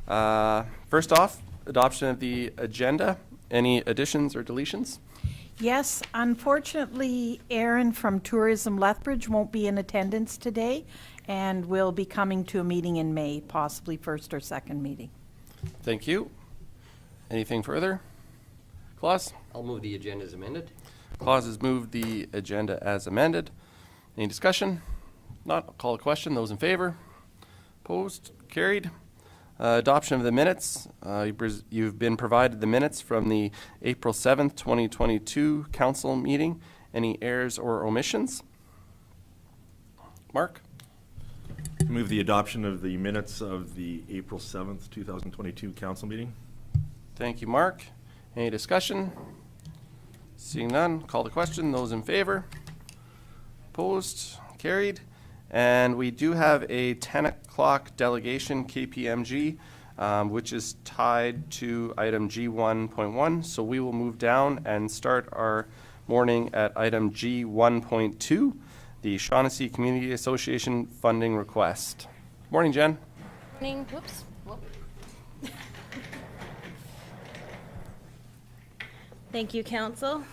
First off, adoption of the agenda. Any additions or deletions? Yes, unfortunately, Erin from Tourism Lethbridge won't be in attendance today and will be coming to a meeting in May, possibly first or second meeting. Thank you. Anything further? Claus? I'll move the agenda as amended. Claus has moved the agenda as amended. Any discussion? Not, I'll call a question. Those in favor? Opposed? Carried. Adoption of the minutes. You've been provided the minutes from the April 7th, 2022 council meeting. Any errors or omissions? Mark? Move the adoption of the minutes of the April 7th, 2022 council meeting. Thank you, Mark. Any discussion? Seeing none, call the question. Those in favor? Opposed? Carried. And we do have a 10 o'clock delegation, KPMG, which is tied to item G1.1. So we will move down and start our morning at item G1.2, the Shaughnessy Community Association funding request. Morning, Jen. Morning. Whoops. Whoop. Thank you, Council.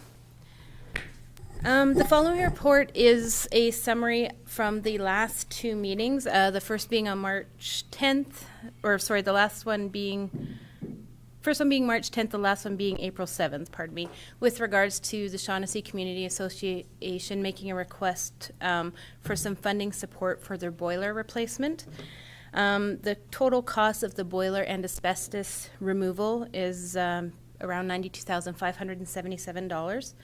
The following report is a summary from the last two meetings, the first being on March 10th, or sorry, the last one being, first one being March 10th, the last one being April 7th, pardon me, with regards to the Shaughnessy Community Association making a request for some funding support for their boiler replacement. The total cost of the boiler and asbestos removal is around $92,577.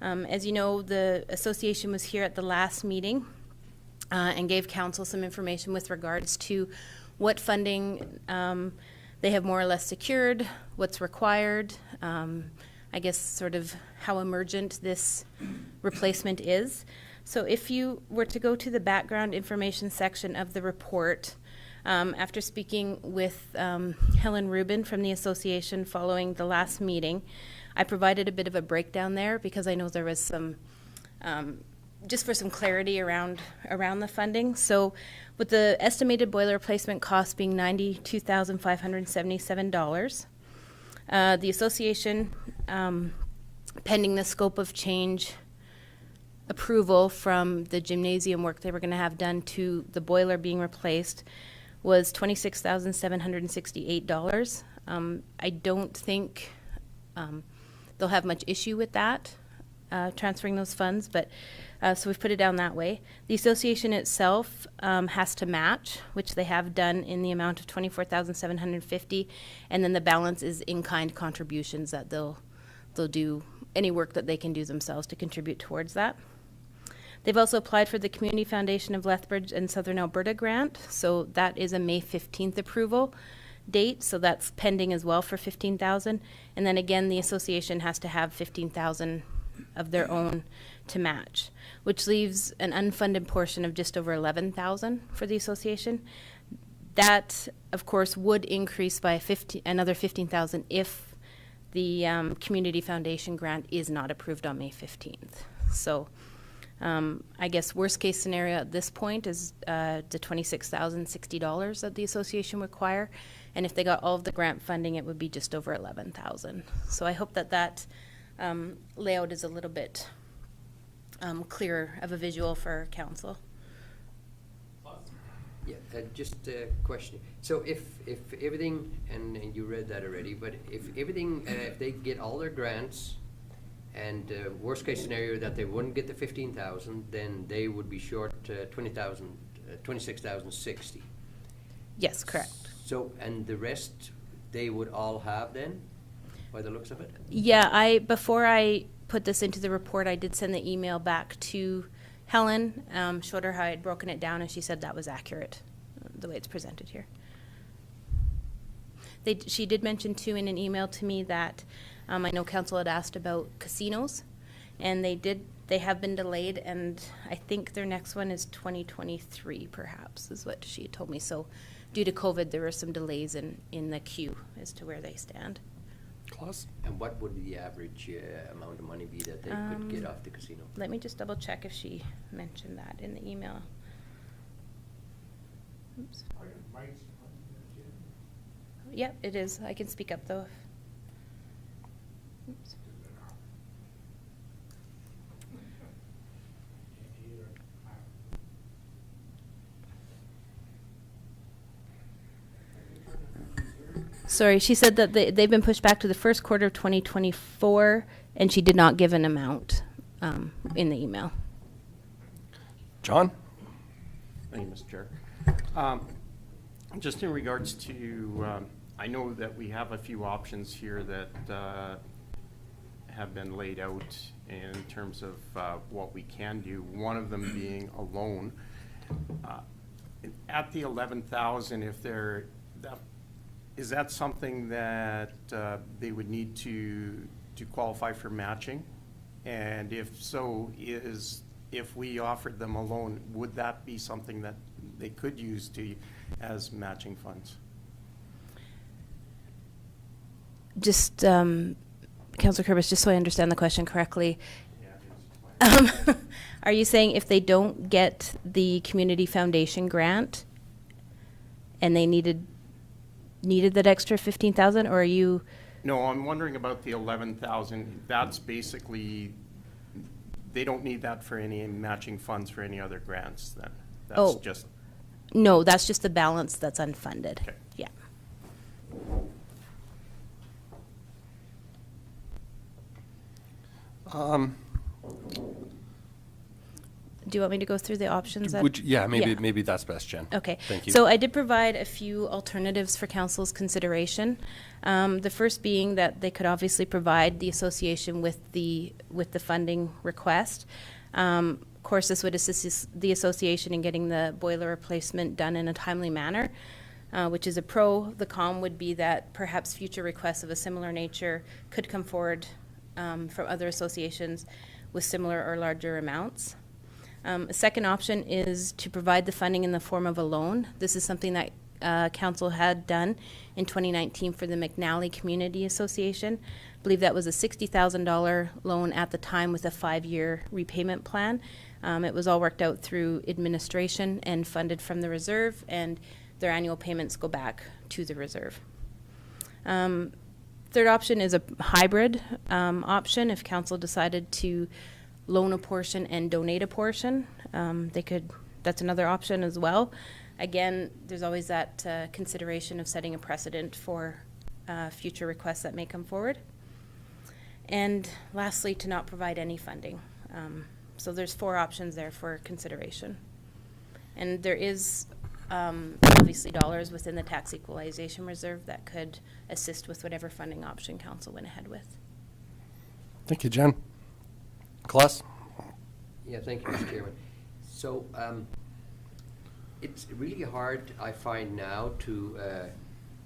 As you know, the association was here at the last meeting and gave council some information with regards to what funding they have more or less secured, what's required, I guess sort of how emergent this replacement is. So if you were to go to the background information section of the report, after speaking with Helen Rubin from the association following the last meeting, I provided a bit of a breakdown there because I know there was some, just for some clarity around the funding. So with the estimated boiler replacement cost being $92,577, the association, pending the scope of change approval from the gymnasium work they were going to have done to the boiler being replaced, was $26,768. I don't think they'll have much issue with that, transferring those funds, but so we've put it down that way. The association itself has to match, which they have done in the amount of $24,750, and then the balance is in-kind contributions that they'll do any work that they can do themselves to contribute towards that. They've also applied for the Community Foundation of Lethbridge and Southern Alberta grant, so that is a May 15th approval date, so that's pending as well for $15,000. And then again, the association has to have $15,000 of their own to match, which leaves an unfunded portion of just over $11,000 for the association. That, of course, would increase by another $15,000 if the Community Foundation grant is not approved on May 15th. So I guess worst case scenario at this point is the $26,060 that the association require, and if they got all of the grant funding, it would be just over $11,000. So I hope that that layout is a little bit clearer of a visual for council. Yeah, just a question. So if everything, and you read that already, but if everything, if they get all their grants, and worst case scenario that they wouldn't get the 15,000, then they would be short 26,060. Yes, correct. So, and the rest they would all have then, by the looks of it? Yeah, before I put this into the report, I did send the email back to Helen, showed her how I had broken it down, and she said that was accurate, the way it's presented here. She did mention too in an email to me that I know council had asked about casinos, and they have been delayed, and I think their next one is 2023 perhaps, is what she had told me. So due to COVID, there were some delays in the queue as to where they stand. Claus? And what would the average amount of money be that they could get off the casino? Let me just double check if she mentioned that in the email. Oops. Yep, it is. I can speak up though. Oops. Sorry, she said that they've been pushed back to the first quarter of 2024, and she did not give an amount in the email. John? Thank you, Mr. Chair. Just in regards to, I know that we have a few options here that have been laid out in terms of what we can do, one of them being a loan. At the 11,000, if they're, is that something that they would need to qualify for matching? And if so, if we offered them a loan, would that be something that they could use as matching funds? Just, Councillor Kurbis, just so I understand the question correctly, are you saying if they don't get the Community Foundation grant and they needed that extra 15,000, or are you? No, I'm wondering about the 11,000. That's basically, they don't need that for any matching funds for any other grants then? That's just. No, that's just the balance that's unfunded. Okay. Yeah. Do you want me to go through the options? Maybe that's best, Jen. Okay. Thank you. So I did provide a few alternatives for council's consideration. The first being that they could obviously provide the association with the funding request. Of course, this would assist the association in getting the boiler replacement done in a timely manner, which is a pro. The con would be that perhaps future requests of a similar nature could come forward from other associations with similar or larger amounts. A second option is to provide the funding in the form of a loan. This is something that council had done in 2019 for the McNally Community Association. I believe that was a $60,000 loan at the time with a 5-year repayment plan. It was all worked out through administration and funded from the reserve, and their annual payments go back to the reserve. Third option is a hybrid option. If council decided to loan a portion and donate a portion, that's another option as well. Again, there's always that consideration of setting a precedent for future requests that may come forward. And lastly, to not provide any funding. So there's 4 options there for consideration. And there is obviously dollars within the tax equalization reserve that could assist with whatever funding option council went ahead with. Thank you, Jen. Claus? Yeah, thank you, Mr. Chairman. So it's really hard, I find now, to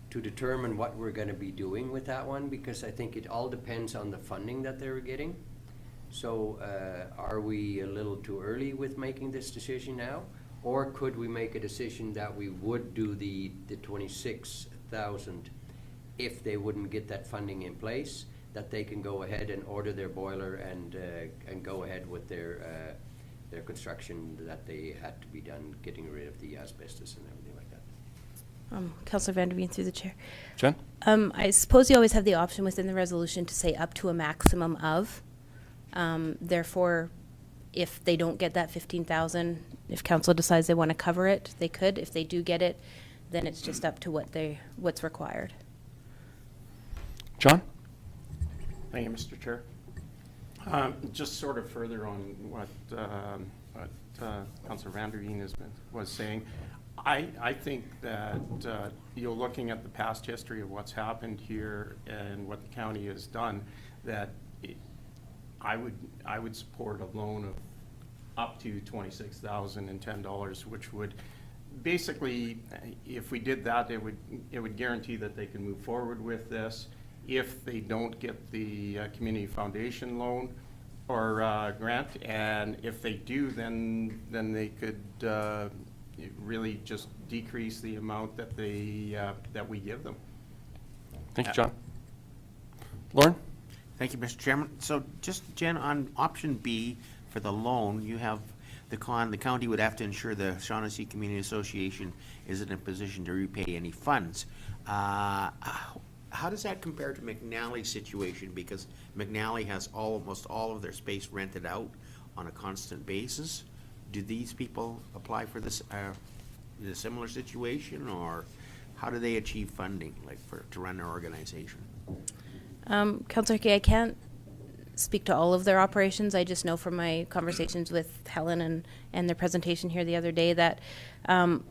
determine what we're going to be doing with that one, because I think it all depends on the funding that they're getting. So are we a little too early with making this decision now? Or could we make a decision that we would do the 26,000 if they wouldn't get that funding in place, that they can go ahead and order their boiler and go ahead with their construction that they had to be done, getting rid of the asbestos and everything like that? Councillor Van Der Veen through the chair. Jen? I suppose you always have the option within the resolution to say up to a maximum of. Therefore, if they don't get that 15,000, if council decides they want to cover it, they could. If they do get it, then it's just up to what's required. John? Thank you, Mr. Chair. Just sort of further on what Councillor Van Der Veen was saying, I think that looking at the past history of what's happened here and what the county has done, that I would support a loan of up to $26,010, which would basically, if we did that, it would guarantee that they can move forward with this. If they don't get the Community Foundation loan or grant, and if they do, then they could really just decrease the amount that that we give them. Thank you, John. Lauren? Thank you, Mr. Chairman. So just, Jen, on option B for the loan, you have the county would have to ensure the Shaughnessy Community Association is in a position to repay any funds. How does that compare to McNally's situation? Because McNally has almost all of their space rented out on a constant basis. Do these people apply for this, a similar situation, or how do they achieve funding, like to run their organization? Councillor Kay, I can't speak to all of their operations. I just know from my conversations with Helen and their presentation here the other day that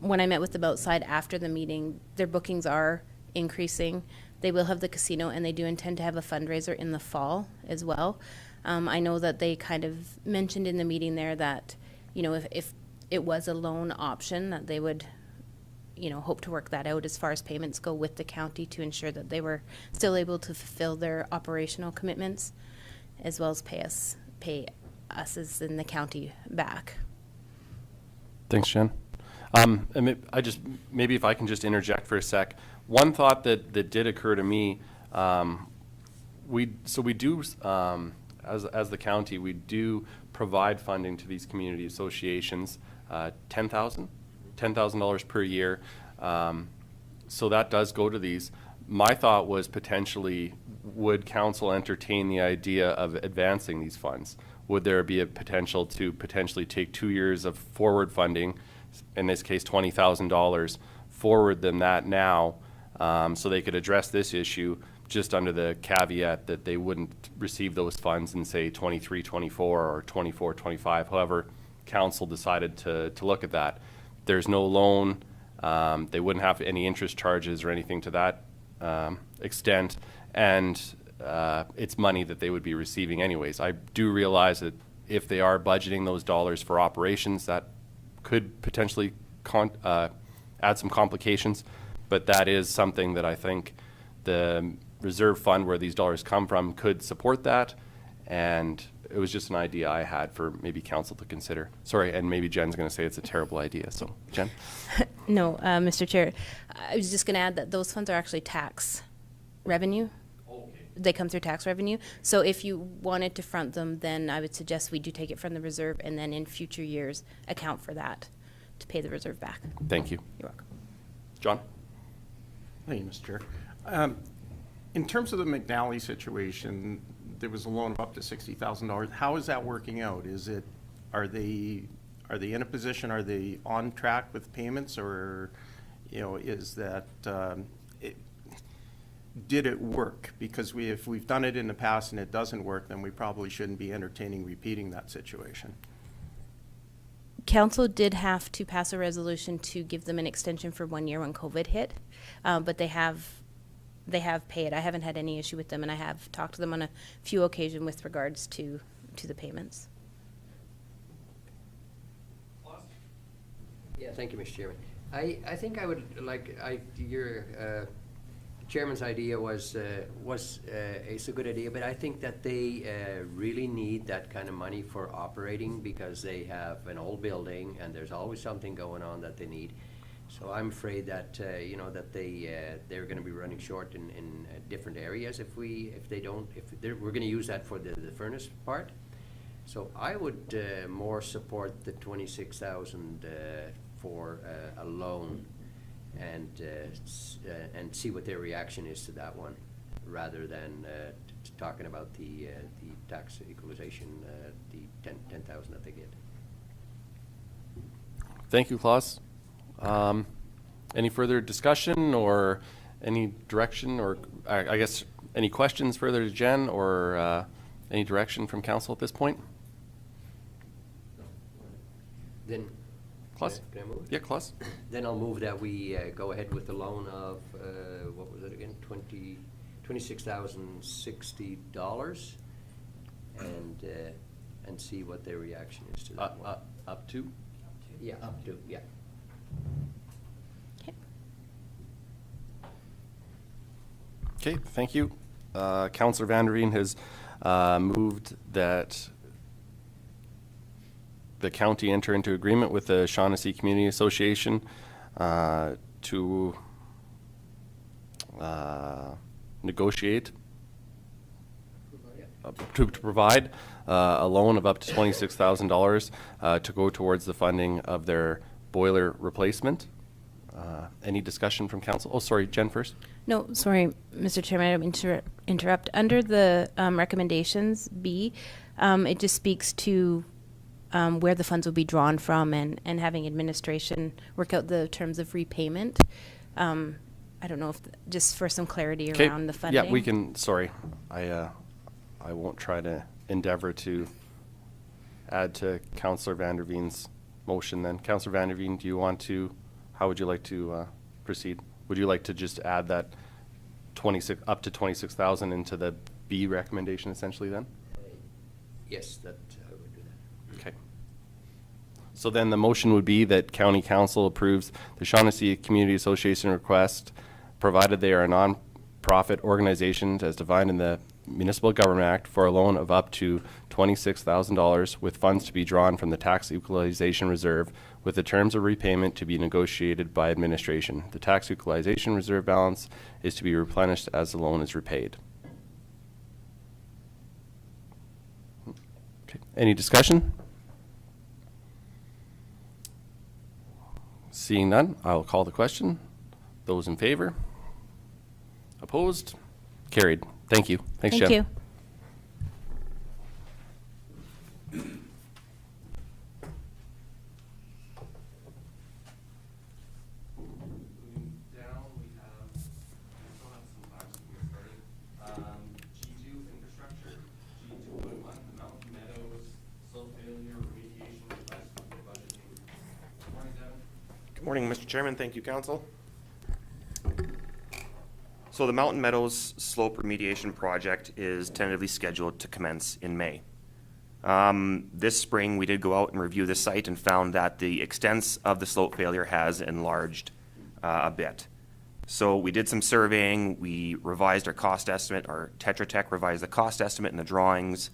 when I met with them outside after the meeting, their bookings are increasing. They will have the casino, and they do intend to have a fundraiser in the fall as well. I know that they kind of mentioned in the meeting there that, you know, if it was a loan option, that they would, you know, hope to work that out as far as payments go with the county to ensure that they were still able to fulfill their operational commitments, as well as pay us as in the county back. Thanks, Jen. Maybe if I can just interject for a sec. One thought that did occur to me, we do, as the county, we do provide funding to these community associations, $10,000 per year. So that does go to these. My thought was potentially, would council entertain the idea of advancing these funds? Would there be a potential to potentially take 2 years of forward funding, in this case $20,000, forward them that now, so they could address this issue, just under the caveat that they wouldn't receive those funds in, say, 23, 24 or 24, 25, however council decided to look at that. There's no loan. They wouldn't have any interest charges or anything to that extent, and it's money that they would be receiving anyways. I do realize that if they are budgeting those dollars for operations, that could potentially add some complications, but that is something that I think the reserve fund where these dollars come from could support that, and it was just an idea I had for maybe council to consider. Sorry, and maybe Jen's going to say it's a terrible idea, so Jen? No, Mr. Chair, I was just going to add that those funds are actually tax revenue. Okay. They come through tax revenue. So if you wanted to front them, then I would suggest we do take it from the reserve and then in future years account for that to pay the reserve back. Thank you. You're welcome. John? Thank you, Mr. Chair. In terms of the McNally situation, there was a loan of up to $60,000. How is that working out? Are they in a position? Are they on track with payments, or, you know, is that did it work? Because if we've done it in the past and it doesn't work, then we probably shouldn't be entertaining repeating that situation. Council did have to pass a resolution to give them an extension for 1 year when COVID hit, but they have paid. I haven't had any issue with them, and I have talked to them on a few occasions with regards to the payments. Yeah, thank you, Mr. Chairman. I think I would like, your chairman's idea was it's a good idea, but I think that they really need that kind of money for operating, because they have an old building and there's always something going on that they need. So I'm afraid that you know, that they're going to be running short in different areas if we're going to use that for the furnace part. So I would more support the 26,000 for a loan, and see what their reaction is to that one, rather than talking about the tax equalization, the 10,000 that they get. Thank you, Klaus. Any further discussion or any direction, or I guess any questions further to Jen, or any direction from council at this point? Then, Klaus? can I move? Yeah, Klaus. Then I'll move that we go ahead with the loan of, what was it again, $26,060, and see what their reaction is to that one. Up to? Yeah, up to, yeah. Okay. Okay, thank you. Councillor Van der Veen has moved that the county enter into agreement with the Shaughnessy Community Association to to provide a loan of up to $26,000 to go towards the funding of their boiler replacement. Any discussion from council? Oh, sorry, Jen first. No, sorry, Mr. Chairman, I didn't mean to interrupt. Under the recommendations B, it just speaks to where the funds will be drawn from and having administration work out the terms of repayment. I don't know if, just for some clarity around the funding. Yeah, we can, sorry. I won't try to endeavor to add to Councillor Vanderveen's motion then. Councillor Vanderveen, do you want to, how would you like to proceed? Would you like to just add that up to 26,000 into the B recommendation essentially then? Yes, that, I would do that. Okay. So then the motion would be that County Council approves the Shaughnessy Community Association request, provided they are a non-profit organization as defined in the Municipal Government Act, for a loan of up to $26,000 with funds to be drawn from the Tax Equalization Reserve, with the terms of repayment to be negotiated by administration. The Tax Equalization Reserve balance is to be replenished as the loan is repaid. Okay. Any discussion? Seeing none, I'll call the question. Those in favor? Opposed? Carried. Thank you. Thanks, Jen. Thank you. Moving down, we still have some facts to get started. G2 infrastructure, G2.1, the Mountain Meadows, slope failure, remediation request for the budgeting. Good morning, Devin. Good morning, Mr. Chairman. Thank you, Council. So the Mountain Meadows Slope Remediation Project is tentatively scheduled to commence in May. This spring, we did go out and review the site and found that the extent of the slope failure has enlarged a bit. So we did some surveying, we revised our cost estimate, our Tetra Tech revised the cost estimate in the drawings,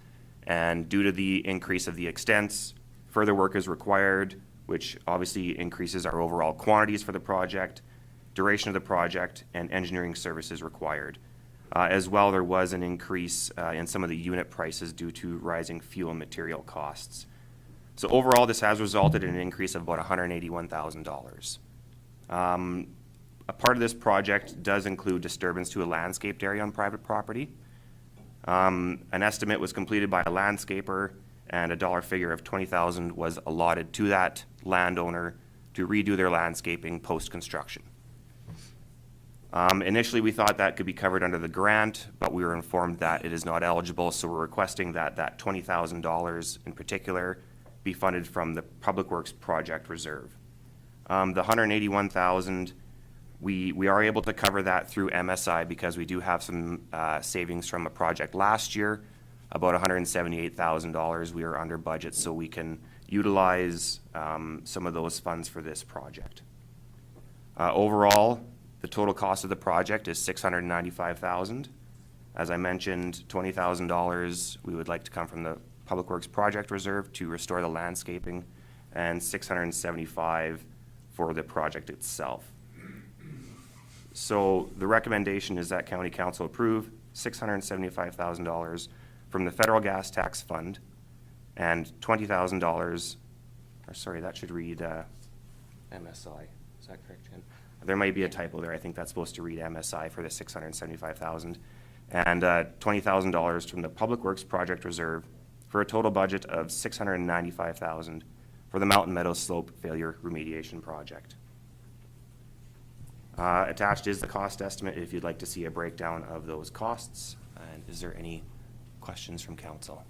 and due to the increase of the extents, further work is required, which obviously increases our overall quantities for the project, duration of the project, and engineering services required. As well, there was an increase in some of the unit prices due to rising fuel and material costs. So overall, this has resulted in an increase of about $181,000. A part of this project does include disturbance to a landscaped area on private property. An estimate was completed by a landscaper, and a dollar figure of $20,000 was allotted to that landowner to redo their landscaping post-construction. Initially, we thought that could be covered under the grant, but we were informed that it is not eligible, so we're requesting that that $20,000 in particular be funded from the Public Works Project Reserve. The $181,000, we are able to cover that through MSI because we do have some savings from a project last year, about $178,000. We are under budget, so we can utilize some of those funds for this project. Overall, the total cost of the project is $695,000. As I mentioned, $20,000 we would like to come from the Public Works Project Reserve to restore the landscaping, and $675,000 for the project itself. So the recommendation is that County Council approve $675,000 from the Federal Gas Tax Fund and $20,000, or sorry, that should read MSI. Is that correct, Jen? There might be a typo there. I think that's supposed to read MSI for the $675,000. And $20,000 from the Public Works Project Reserve for a total budget of $695,000 for the Mountain Meadows Slope Failure Remediation Project. Attached is the cost estimate if you'd like to see a breakdown of those costs. And is there any questions from council?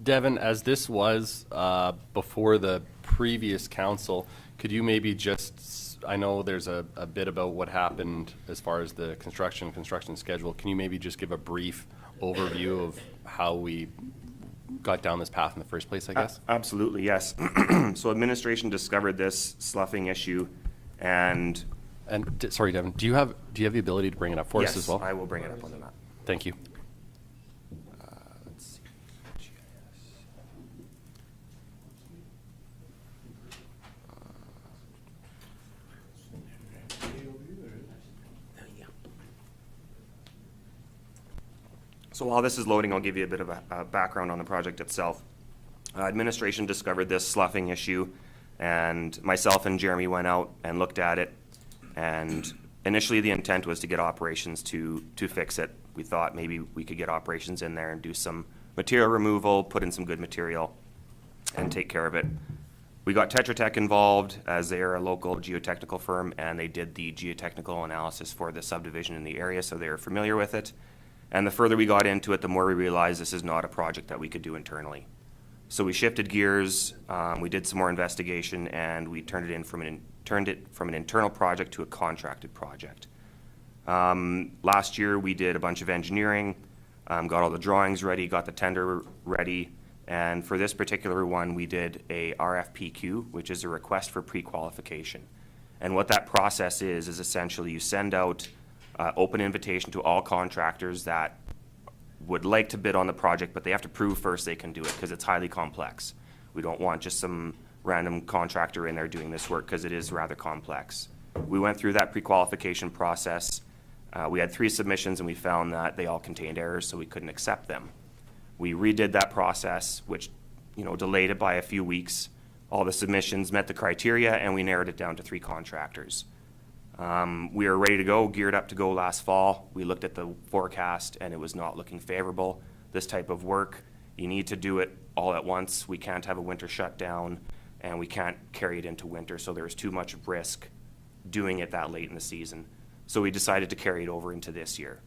Devin, as this was before the previous council, could you maybe just, I know there's a bit about what happened as far as the construction schedule. Can you maybe just give a brief overview of how we got down this path in the first place, I guess? Absolutely, yes. So administration discovered this sloughing issue and... sorry, Devin, do you have the ability to bring it up for us as well? Yes, I will bring it up on the map. Thank you. Let's see. So while this is loading, I'll give you a bit of a background on the project itself. Administration discovered this sloughing issue, and myself and Jeremy went out and looked at it. And initially, the intent was to get operations to fix it. We thought maybe we could get operations in there and do some material removal, put in some good material, and take care of it. We got Tetra Tech involved, as they are a local geotechnical firm, and they did the geotechnical analysis for the subdivision in the area, so they are familiar with it. And the further we got into it, the more we realized this is not a project that we could do internally. So we shifted gears, we did some more investigation, and we turned it from an internal project to a contracted project. Last year, we did a bunch of engineering, got all the drawings ready, got the tender ready, and for this particular one, we did a Rfpq, which is a request for pre-qualification. And what that process is essentially you send out open invitation to all contractors that would like to bid on the project, but they have to prove first they can do it because it's highly complex. We don't want just some random contractor in there doing this work because it is rather complex. We went through that pre-qualification process. We had 3 submissions and we found that they all contained errors, so we couldn't accept them. We redid that process, which delayed it by a few weeks. All the submissions met the criteria, and we narrowed it down to 3 contractors. We were ready to go, geared up to go last fall. We looked at the forecast, and it was not looking favorable. This type of work, you need to do it all at once. We can't have a winter shutdown, and we can't carry it into winter, so there's too much risk doing it that late in the season. So we decided to carry it over into this year.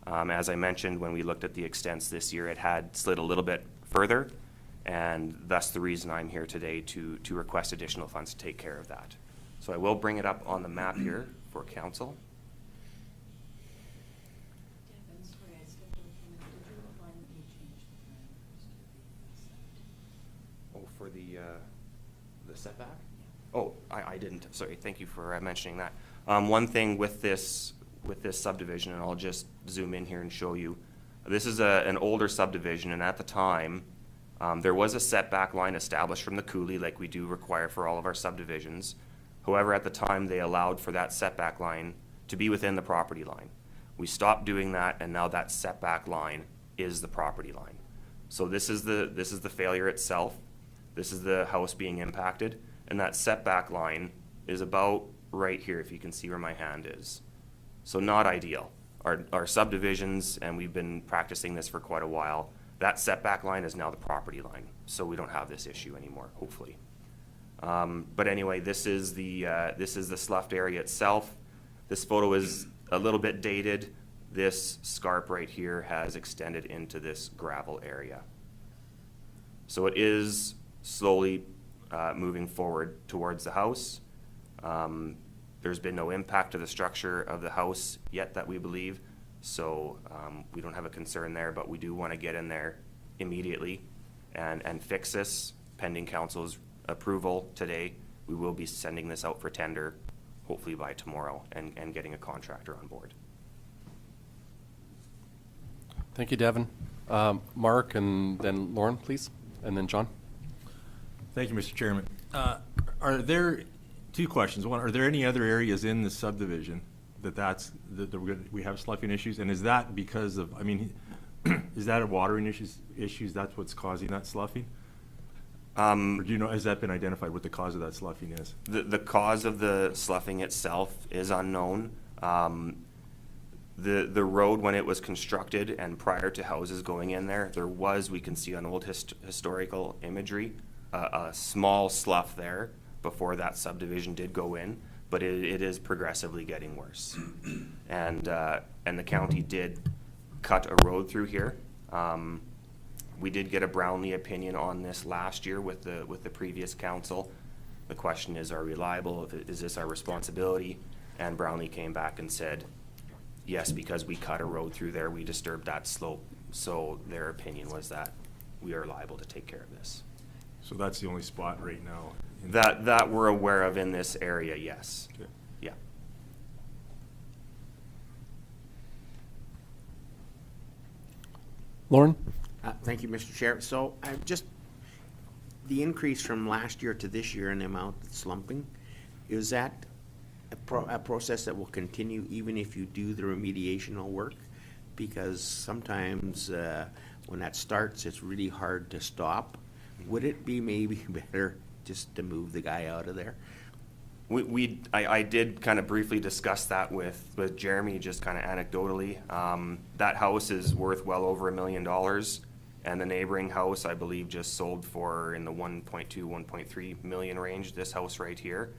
As I mentioned, when we looked at the extents this year, it had slid a little bit further, and that's the reason I'm here today to request additional funds to take care of that. So I will bring it up on the map here for council. Oh, for the setback? Oh, I didn't. Sorry, thank you for mentioning that. One thing with this subdivision, and I'll just zoom in here and show you. This is an older subdivision, and at the time, there was a setback line established from the coulee like we do require for all of our subdivisions. However, at the time, they allowed for that setback line to be within the property line. We stopped doing that, and now that setback line is the property line. So this is the failure itself. This is the house being impacted, and that setback line is about right here, if you can see where my hand is. So not ideal. Our subdivisions, and we've been practicing this for quite a while, that setback line is now the property line. So we don't have this issue anymore, hopefully. But anyway, this is the sloughed area itself. This photo is a little bit dated. This scarp right here has extended into this gravel area. So it is slowly moving forward towards the house. There's been no impact to the structure of the house yet that we believe, so we don't have a concern there, but we do want to get in there immediately and fix this pending council's approval today. We will be sending this out for tender hopefully by tomorrow and getting a contractor on board. Thank you, Devin. Mark, and then Lauren, please, and then John. Thank you, Mr. Chairman. Are there 2 questions? One, are there any other areas in the subdivision that we have sloughing issues? And is that because of, is that a watering issues that's what's causing that sloughing? Or do you know, has that been identified what the cause of that sloughing is? The cause of the sloughing itself is unknown. The road, when it was constructed and prior to houses going in there was, we can see on old historical imagery, a small slough there before that subdivision did go in, but it is progressively getting worse. And the county did cut a road through here. We did get a Brownlee opinion on this last year with the previous council. The question is, are we liable? Is this our responsibility? And Brownlee came back and said, yes, because we cut a road through there, we disturbed that slope. So their opinion was that we are liable to take care of this. So that's the only spot right now? That we're aware of in this area, yes. Okay. Yeah. Lauren? Thank you, Mr. Chair. So just the increase from last year to this year in the amount that's slumping, is that a process that will continue even if you do the remediational work? because sometimes when that starts, it's really hard to stop. Would it be maybe better just to move the guy out of there? I did kind of briefly discuss that with Jeremy, just kind of anecdotally. That house is worth well over $1 million, and the neighboring house, I believe, just sold for in the 1.2, 1.3 million range, this house right here.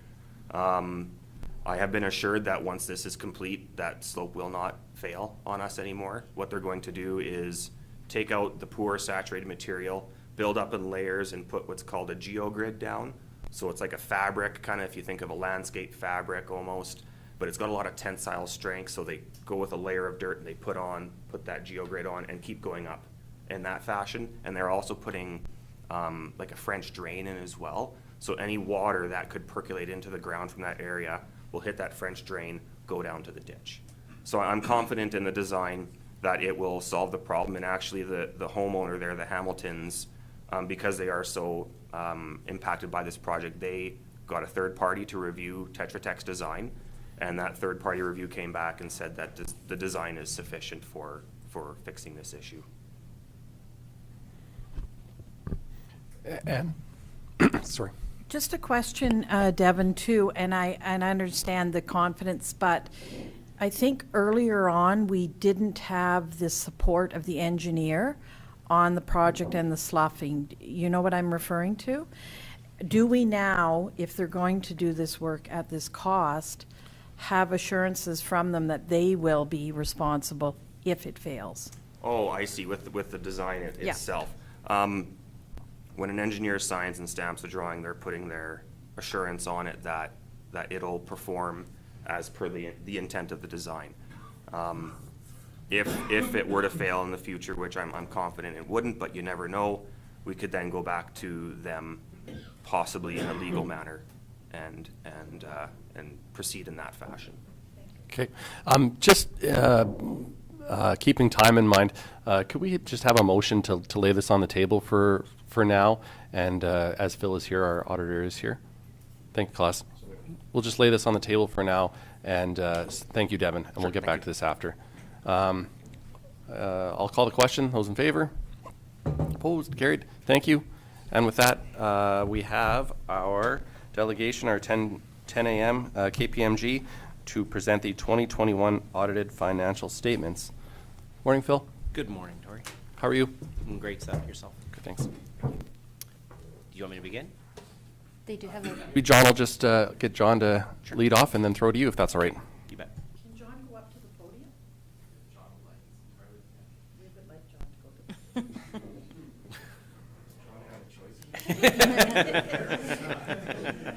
I have been assured that once this is complete, that slope will not fail on us anymore. What they're going to do is take out the poor saturated material, build up in layers, and put what's called a geogrid down. So it's like a fabric, kind of if you think of a landscape fabric almost, but it's got a lot of tensile strength, so they go with a layer of dirt and they put that geogrid on and keep going up in that fashion. And they're also putting like a French drain in as well. So any water that could percolate into the ground from that area will hit that French drain, go down to the ditch. So I'm confident in the design that it will solve the problem. And actually the homeowner there, the Hamiltons, because they are so impacted by this project, they got a third party to review Tetra Tech's design, and that third party review came back and said that the design is sufficient for fixing this issue. And, sorry. Just a question, Devin, too, and I understand the confidence, but I think earlier on, we didn't have the support of the engineer on the project and the sloughing. You know what I'm referring to? Do we now, if they're going to do this work at this cost, have assurances from them that they will be responsible if it fails? Oh, I see, with the design Yeah. itself. When an engineer signs and stamps the drawing, they're putting their assurance on it that it'll perform as per the intent of the design. If it were to fail in the future, which I'm confident it wouldn't, but you never know, we could then go back to them possibly in a legal manner and proceed in that fashion. Okay. Just keeping time in mind, could we just have a motion to lay this on the table for now? And as Phil is here, our auditor is here. Thank you, Klaus. We'll just lay this on the table for now, and thank you, Devin, and we'll get back to this after. I'll call the question. Those in favor? Opposed? Carried. Thank you. And with that, we have our delegation, our 10 a.m. KPMG, to present the 2021 audited financial statements. Morning, Phil. Good morning, Tori. How are you? Great stuff. Yourself? Good, thanks. Do you want me to begin? They do have a. Maybe John will just get John to lead off and then throw to you if that's all right. You bet. Can John go up to the podium? We would like John to go to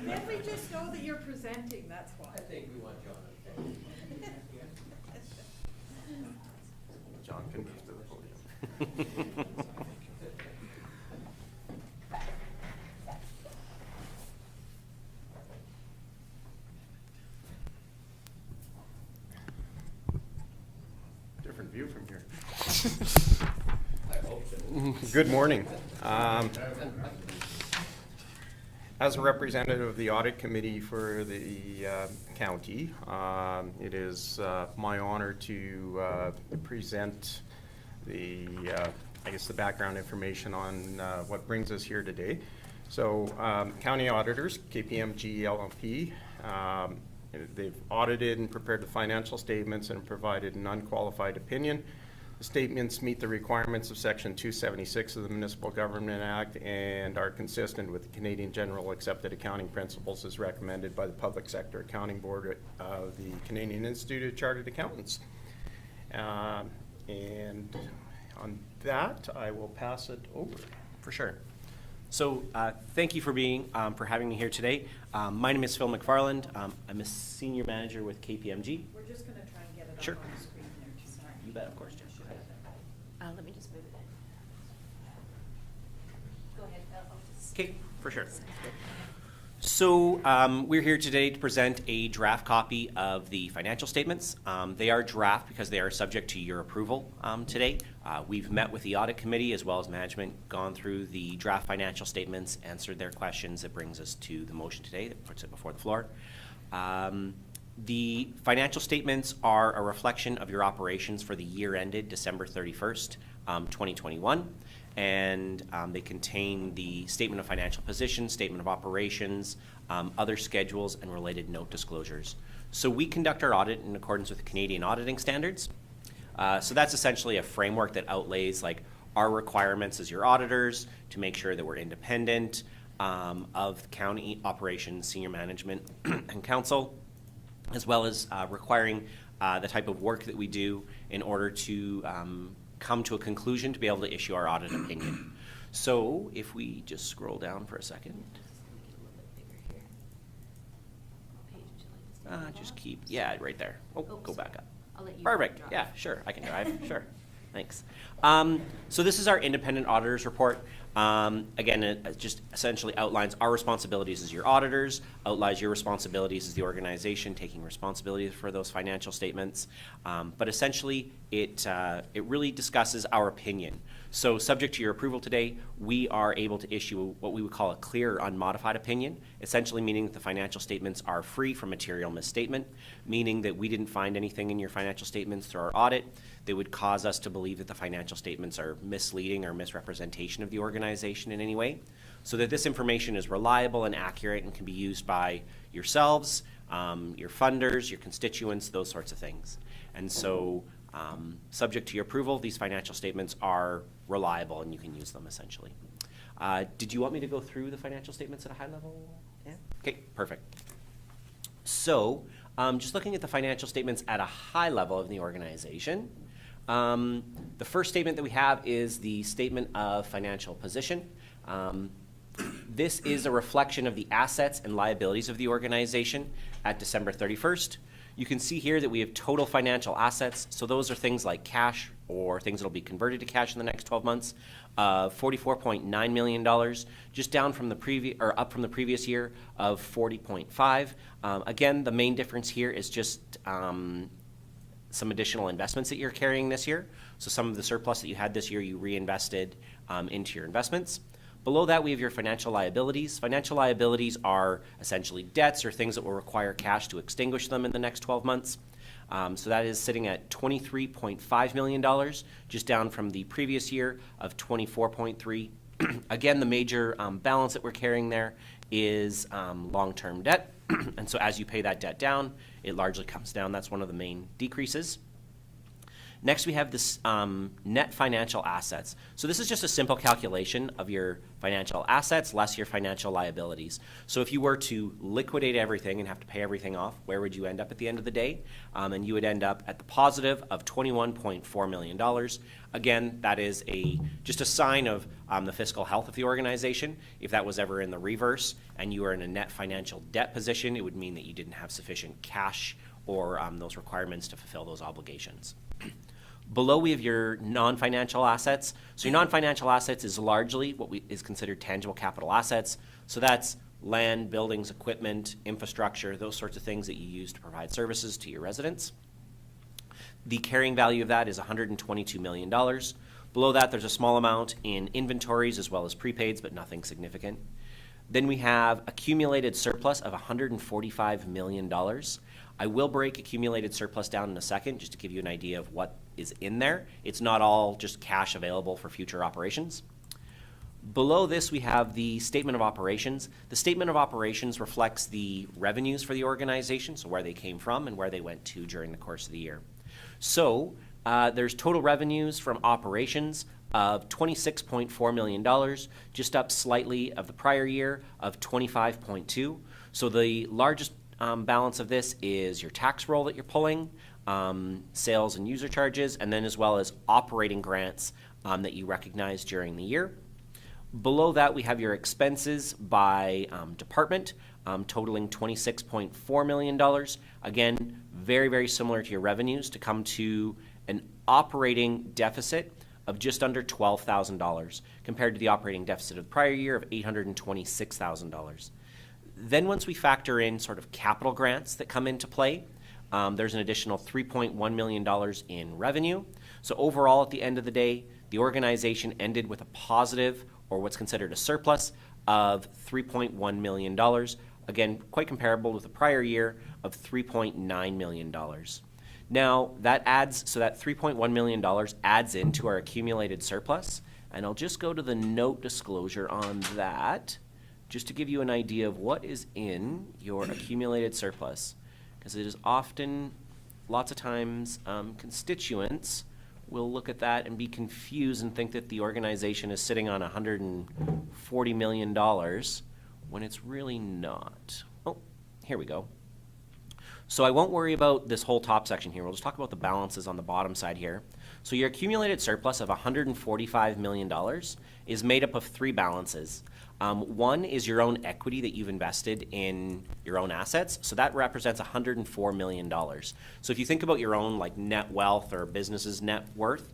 Then we just know that you're presenting, that's why. I think we want John up there. John can move to the podium. Different view from here. Good morning. As a representative of the Audit Committee for the county, it is my honor to present the background information on what brings us here today. So, County Auditors, KPMG LLP, they've audited and prepared the financial statements and provided an unqualified opinion. The statements meet the requirements of Section 276 of the Municipal Government Act and are consistent with the Canadian General Accepted Accounting Principles as recommended by the Public Sector Accounting Board of the Canadian Institute of Chartered Accountants. And on that, I will pass it over. For sure. So thank you for having me here today. My name is Phil McFarland. I'm a senior manager with KPMG. We're just going to try and get it Sure. up on the screen there. Sorry. You bet, of course, Jeff. Go ahead. Let me just move it. Go ahead, Phil. I'll just- Okay, for sure. So we're here today to present a draft copy of the financial statements. They are draft because they are subject to your approval today. We've met with the audit committee as well as management, gone through the draft financial statements, answered their questions. That brings us to the motion today that puts it before the floor. The financial statements are a reflection of your operations for the year ended December 31st, 2021. And they contain the statement of financial position, statement of operations, other schedules, and related note disclosures. So we conduct our audit in accordance with the Canadian auditing standards. So that's essentially a framework that outlays like our requirements as your auditors to make sure that we're independent of county operations, senior management, and council, as well as requiring the type of work that we do in order to come to a conclusion to be able to issue our audit opinion. So if we just scroll down for a second. Just keep, yeah, right there. Oh, go back up. I'll let you Perfect. drive. Yeah, sure. I can drive. Sure. Thanks. So this is our independent auditors report. Again, it just essentially outlines our responsibilities as your auditors, outlines your responsibilities as the organization, taking responsibility for those financial statements. But essentially, it really discusses our opinion. So subject to your approval today, we are able to issue what we would call a clear or unmodified opinion, essentially meaning that the financial statements are free from material misstatement, meaning that we didn't find anything in your financial statements through our audit that would cause us to believe that the financial statements are misleading or misrepresentation of the organization in any way, so that this information is reliable and accurate and can be used by yourselves, your funders, your constituents, those sorts of things. And so subject to your approval, these financial statements are reliable and you can use them essentially. Did you want me to go through the financial statements at a high level? Yeah? Okay, perfect. So just looking at the financial statements at a high level of the organization, the first statement that we have is the statement of financial position. This is a reflection of the assets and liabilities of the organization at December 31st. You can see here that we have total financial assets. So those are things like cash or things that will be converted to cash in the next 12 months, $44.9 million, just down from the previous, or up from the previous year of 40.5. Again, the main difference here is just some additional investments that you're carrying this year. So some of the surplus that you had this year, you reinvested into your investments. Below that, we have your financial liabilities. Financial liabilities are essentially debts or things that will require cash to extinguish them in the next 12 months. So that is sitting at $23.5 million, just down from the previous year of 24.3. Again, the major balance that we're carrying there is long-term debt. And so as you pay that debt down, it largely comes down. That's one of the main decreases. Next, we have this net financial assets. So this is just a simple calculation of your financial assets less your financial liabilities. So if you were to liquidate everything and have to pay everything off, where would you end up at the end of the day? And you would end up at the positive of $21.4 million. Again, that is just a sign of the fiscal health of the organization. If that was ever in the reverse and you were in a net financial debt position, it would mean that you didn't have sufficient cash or those requirements to fulfill those obligations. Below, we have your non-financial assets. So your non-financial assets is largely what is considered tangible capital assets. So that's land, buildings, equipment, infrastructure, those sorts of things that you use to provide services to your residents. The carrying value of that is $122 million. Below that, there's a small amount in inventories as well as prepaids, but nothing significant. Then we have accumulated surplus of $145 million. I will break accumulated surplus down in a second just to give you an idea of what is in there. It's not all just cash available for future operations. Below this, we have the statement of operations. The statement of operations reflects the revenues for the organization, so where they came from and where they went to during the course of the year. So there's total revenues from operations of $26.4 million, just up slightly of the prior year of 25.2. So the largest balance of this is your tax roll that you're pulling, sales and user charges, and then as well as operating grants that you recognize during the year. Below that, we have your expenses by department, totaling $26.4 million. Again, very, very similar to your revenues to come to an operating deficit of just under $12,000 compared to the operating deficit of the prior year of $826,000. Then once we factor in sort of capital grants that come into play, there's an additional $3.1 million in revenue. So overall, at the end of the day, the organization ended with a positive, or what's considered a surplus, of $3.1 million, Again, quite comparable with the prior year of $3.9 million. Now, that adds, so that $3.1 million adds into our accumulated surplus, and I'll just go to the note disclosure on that, just to give you an idea of what is in your accumulated surplus, because it is often, lots of times, constituents will look at that and be confused and think that the organization is sitting on $140 million when it's really not. Oh, here we go. So I won't worry about this whole top section here. We'll just talk about the balances on the bottom side here. So your accumulated surplus of $145 million is made up of three balances. One is your own equity that you've invested in your own assets. So that represents $104 million. So if you think about your own like net wealth or business's net worth,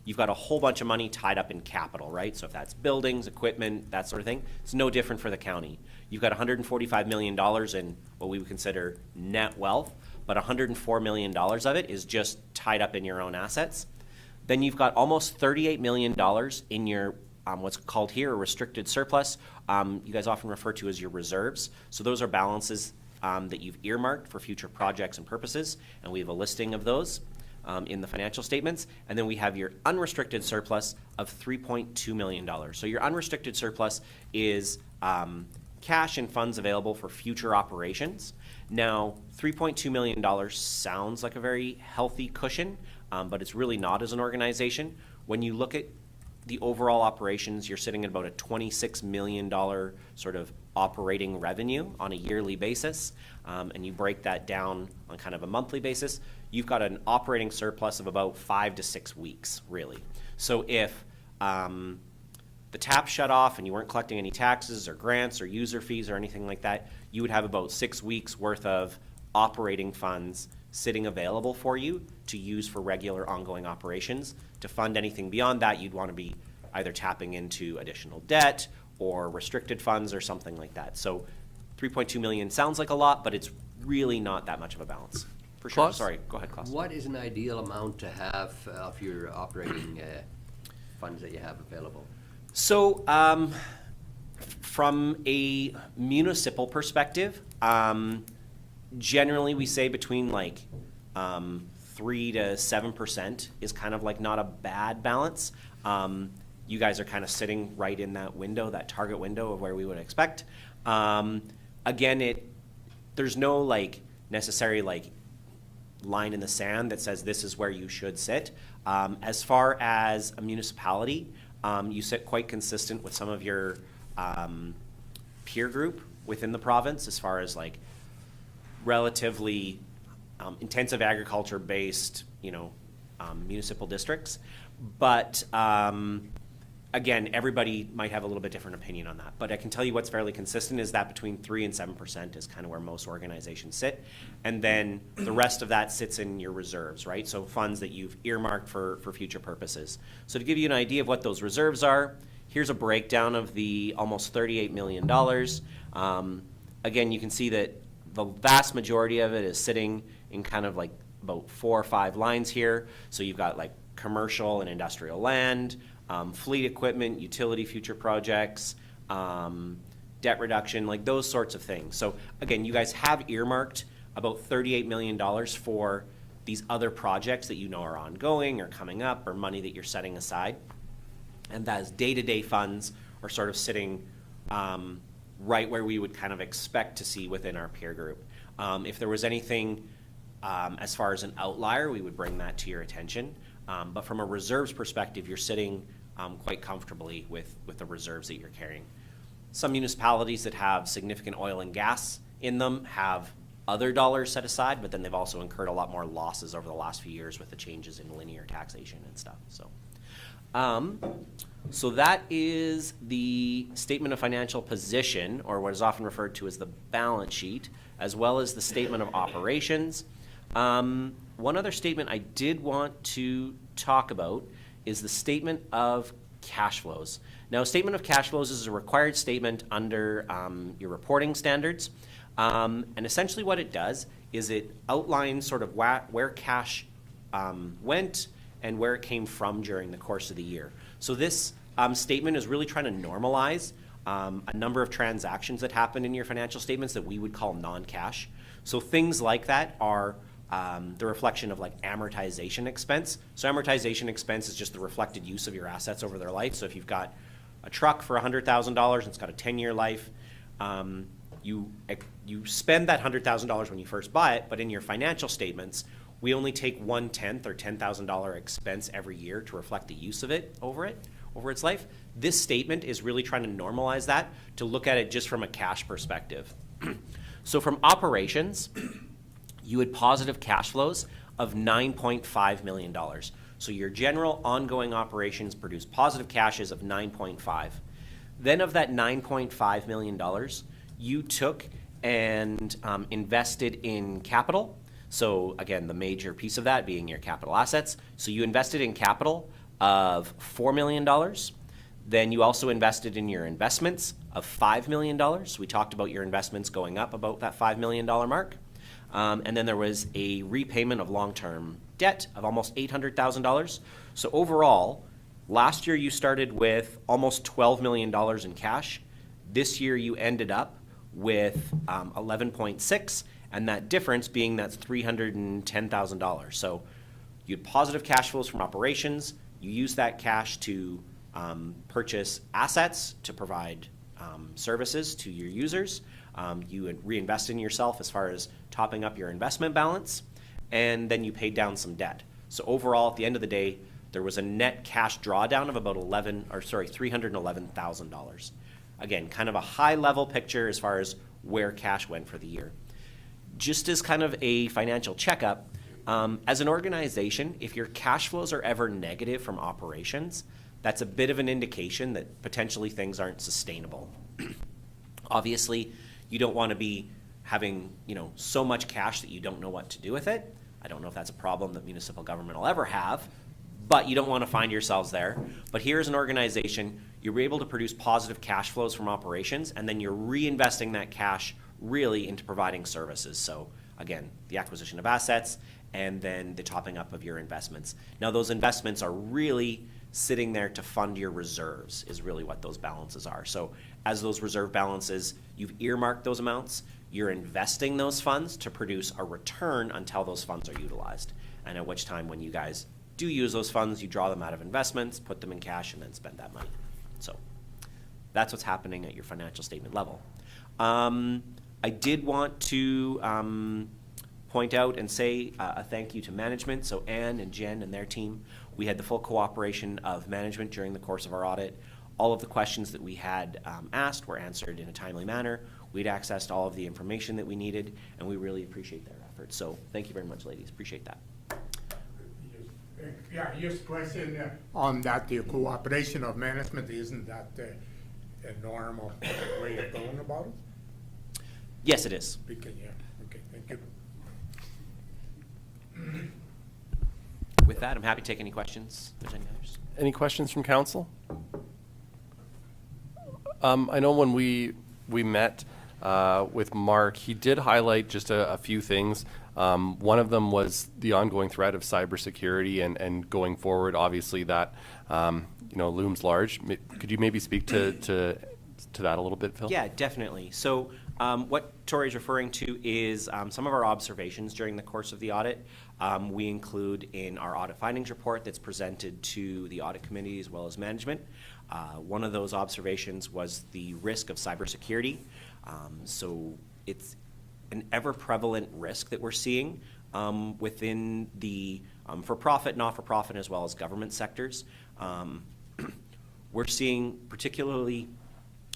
you've got a whole bunch of money tied up in capital, right? So if that's buildings, equipment, that sort of thing, it's no different for the county. You've got $145 million in what we would consider net wealth, but $104 million of it is just tied up in your own assets. Then you've got almost $38 million in your what's called here a restricted surplus. You guys often refer to as your reserves. So those are balances that you've earmarked for future projects and purposes, and we have a listing of those in the financial statements. And then we have your unrestricted surplus of $3.2 million. So your unrestricted surplus is cash and funds available for future operations. Now, $3.2 million sounds like a very healthy cushion, but it's really not as an organization. When you look at the overall operations, you're sitting at about a $26 million sort of operating revenue on a yearly basis, and you break that down on kind of a monthly basis, you've got an operating surplus of about 5 to 6 weeks, really. So if the tap shut off and you weren't collecting any taxes or grants or user fees or anything like that, you would have about 6 weeks worth of operating funds sitting available for you to use for regular ongoing operations. To fund anything beyond that, you'd want to be either tapping into additional debt or restricted funds or something like that. So 3.2 million sounds like a lot, but it's really not that much of a balance. For sure. Klaus? Sorry, go ahead, Klaus. What is an ideal amount to have of your operating funds that you have available? So, from a municipal perspective, generally we say between like 3 to 7% is kind of like not a bad balance. You guys are kind of sitting right in that window, that target window of where we would expect. Again, there's no like necessary like line in the sand that says this is where you should sit. As far as a municipality, you sit quite consistent with some of your peer group within the province as far as like relatively intensive agriculture based, municipal districts. But again, everybody might have a little bit different opinion on that. But I can tell you what's fairly consistent is that between 3 and 7% is kind of where most organizations sit. And then the rest of that sits in your reserves, right? So funds that you've earmarked for future purposes. So to give you an idea of what those reserves are, here's a breakdown of the almost $38 million. Again, you can see that the vast majority of it is sitting in kind of like about 4 or 5 lines here. So you've got like commercial and industrial land, fleet equipment, utility future projects, debt reduction, like those sorts of things. So again, you guys have earmarked about $38 million for these other projects that you know are ongoing or coming up or money that you're setting aside. And that is day-to-day funds are sort of sitting right where we would kind of expect to see within our peer group. If there was anything as far as an outlier, we would bring that to your attention. But from a reserves perspective, you're sitting quite comfortably with the reserves that you're carrying. Some municipalities that have significant oil and gas in them have other dollars set aside, but then they've also incurred a lot more losses over the last few years with the changes in linear taxation and stuff. So that is the statement of financial position, or what is often referred to as the balance sheet, as well as the statement of operations. One other statement I did want to talk about is the statement of cash flows. Now, a statement of cash flows is a required statement under your reporting standards. And essentially what it does is it outlines sort of where cash went and where it came from during the course of the year. So this statement is really trying to normalize a number of transactions that happen in your financial statements that we would call non-cash. So things like that are the reflection of like amortization expense. So amortization expense is just the reflected use of your assets over their life. So if you've got a truck for $100,000 and it's got a 10-year life, you spend that $100,000 when you first buy it, but in your financial statements, we only take 1/10 or $10,000 expense every year to reflect the use of it over its life. This statement is really trying to normalize that to look at it just from a cash perspective. So from operations, you had positive cash flows of $9.5 million. So your general ongoing operations produce positive cashes of 9.5. Then of that $9.5 million, you took and invested in capital. So again, the major piece of that being your capital assets. So you invested in capital of $4 million. Then you also invested in your investments of $5 million. So we talked about your investments going up about that $5 million mark. And then there was a repayment of long-term debt of almost $800,000. So overall, last year you started with almost $12 million in cash. This year you ended up with 11.6, and that difference being that's $310,000. So you had positive cash flows from operations. You use that cash to purchase assets to provide services to your users. You would reinvest in yourself as far as topping up your investment balance, and then you paid down some debt. So overall, at the end of the day, there was a net cash drawdown of about $311,000. Again, kind of a high-level picture as far as where cash went for the year. Just as kind of a financial checkup, as an organization, if your cash flows are ever negative from operations, that's a bit of an indication that potentially things aren't sustainable. Obviously, you don't want to be having, so much cash that you don't know what to do with it. I don't know if that's a problem that municipal government will ever have, but you don't want to find yourselves there. But here as an organization, you're able to produce positive cash flows from operations, and then you're reinvesting that cash really into providing services. So again, the acquisition of assets and then the topping up of your investments. Now those investments are really sitting there to fund your reserves is really what those balances are. So as those reserve balances, you've earmarked those amounts, you're investing those funds to produce a return until those funds are utilized. And at which time when you guys do use those funds, you draw them out of investments, put them in cash, and then spend that money. So that's what's happening at your financial statement level. I did want to point out and say a thank you to management. So Anne and Jen and their team, we had the full cooperation of management during the course of our audit. All of the questions that we had asked were answered in a timely manner. We'd accessed all of the information that we needed, and we really appreciate their efforts. So thank you very much, ladies. Appreciate that. Yeah, just question on that, the cooperation of management, isn't that a normal way of going about it? Yes, it is. Okay, thank you. With that, I'm happy to take any questions. If there's any others. Any questions from council? I know when we met with Mark, he did highlight just a few things. One of them was the ongoing threat of cybersecurity and going forward. Obviously, that looms large. Could you maybe speak to that a little bit, Phil? Yeah, definitely. So what Tori's referring to is some of our observations during the course of the audit. We include in our audit findings report that's presented to the audit committee as well as management. One of those observations was the risk of cybersecurity. So it's an ever-prevalent risk that we're seeing within the for-profit, not-for-profit, as well as government sectors. We're seeing particularly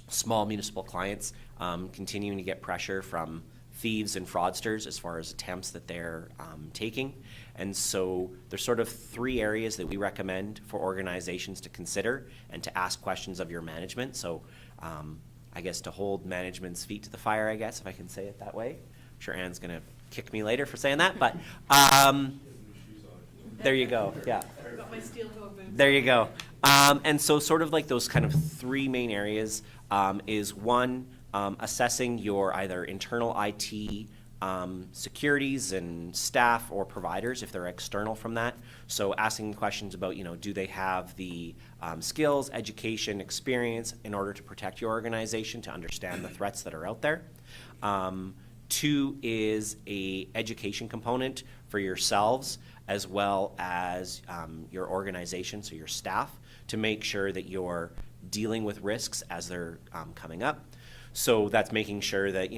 small municipal clients continuing to get pressure from thieves and fraudsters as far as attempts that they're taking. And so there's sort of three areas that we recommend for organizations to consider and to ask questions of your management. So I guess to hold management's feet to the fire, I guess, if I can say it that way. I'm sure Anne's going to kick me later for saying that, but there you go, yeah. There you go. And so sort of like those kind of three main areas is one, assessing your either internal IT securities and staff or providers if they're external from that. So asking questions about, do they have the skills, education, experience in order to protect your organization, to understand the threats that are out there. 2 is a education component for yourselves as well as your organization, so your staff, to make sure that you're dealing with risks as they're coming up. So that's making sure that,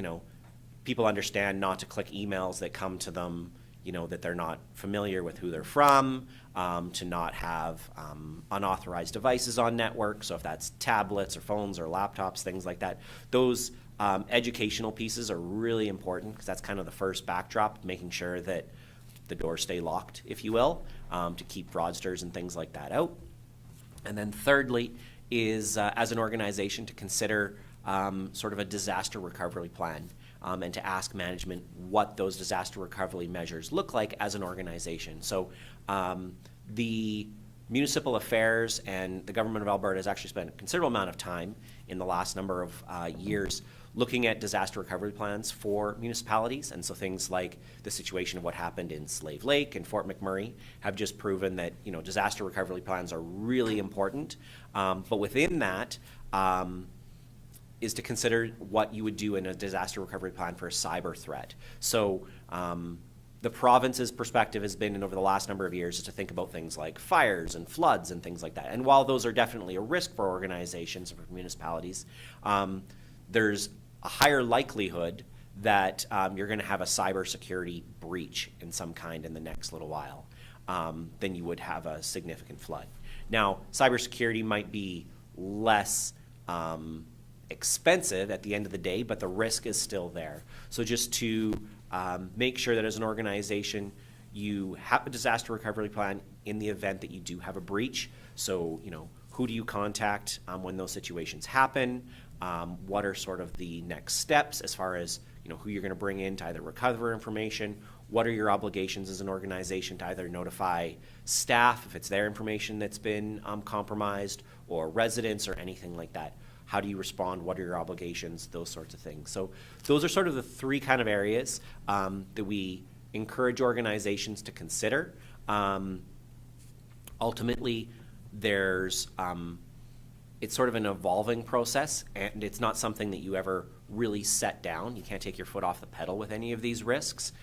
people understand not to click emails that come to them, that they're not familiar with who they're from, to not have unauthorized devices on network. So if that's tablets or phones or laptops, things like that, those educational pieces are really important because that's kind of the first backdrop, making sure that the doors stay locked, if you will, to keep fraudsters and things like that out. And then thirdly is, as an organization, to consider sort of a disaster recovery plan. And to ask management what those disaster recovery measures look like as an organization. So the Municipal Affairs and the Government of Alberta has actually spent a considerable amount of time in the last number of years looking at disaster recovery plans for municipalities. And so things like the situation of what happened in Slave Lake and Fort McMurray have just proven that, disaster recovery plans are really important. But within that, is to consider what you would do in a disaster recovery plan for a cyber threat. So the province's perspective has been, and over the last number of years, is to think about things like fires and floods and things like that. And while those are definitely a risk for organizations or for municipalities, there's a higher likelihood that you're going to have a cybersecurity breach in some kind in the next little while than you would have a significant flood. Now, cybersecurity might be less expensive at the end of the day, but the risk is still there. So just to make sure that as an organization, you have a disaster recovery plan in the event that you do have a breach. So, who do you contact when those situations happen? What are sort of the next steps as far as, who you're going to bring in to either recover information? What are your obligations as an organization to either notify staff if it's their information that's been compromised, or residents, or anything like that? How do you respond? What are your obligations? Those sorts of things. So those are sort of the 3 kind of areas that we encourage organizations to consider. Ultimately, there's it's sort of an evolving process, and it's not something that you ever really set down. You can't take your foot off the pedal with any of these risks.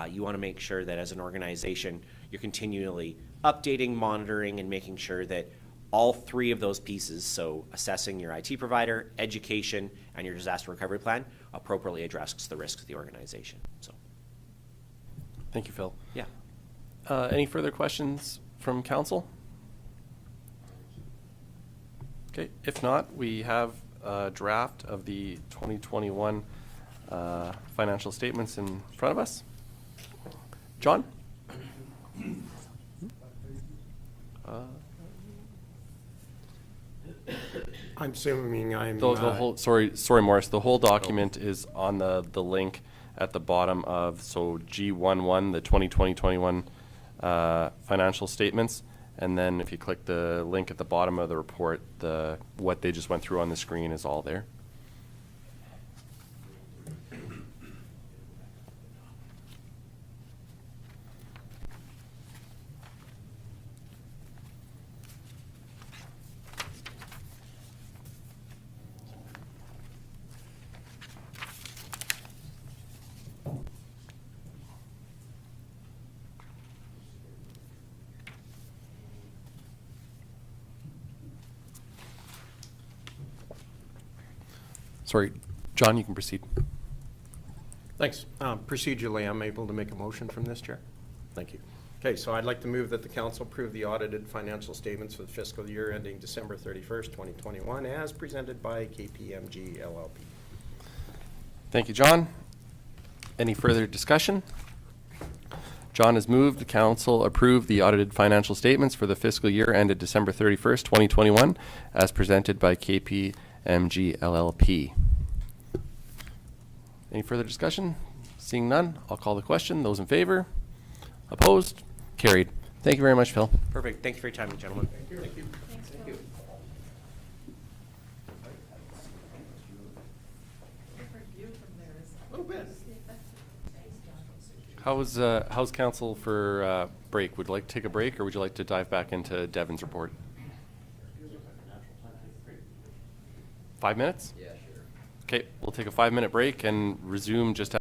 You want to make sure that as an organization, you're continually updating, monitoring, and making sure that all 3 of those pieces, so assessing your IT provider, education, and your disaster recovery plan, appropriately addresses the risks of the organization. So, Thank you, Phil. yeah. Any further questions from council? Okay, if not, we have a draft of the 2021 financial statements in front of us. John? I'm assuming I'm. The whole, sorry, Morris. The whole document is on the link at the bottom of G11, the 2020-21 financial statements, and then if you click the link at the bottom of the report, what they just went through on the screen is all there. Sorry, John, you can proceed. Thanks. Procedurally, I'm able to make a motion from this, Chair? Thank you. Okay, so I'd like to move that the council approve the audited financial statements for the fiscal year ending December 31st, 2021, as presented by KPMG LLP. Thank you, John. Any further discussion? John has moved. The council approve the audited financial statements for the fiscal year ended December 31st, 2021, as presented by KPMG LLP. Any further discussion? Seeing none, I'll call the question. Those in favor? Opposed? Carried. Thank you very much, Phil. Perfect. Thank you for your time, gentlemen. Thank you. Thank you. A little bit. How's council for break? Would you like to take a break, or would you like to dive back into Devin's report? 5 minutes? Yeah, sure. Okay, we'll take a 5-minute break and resume just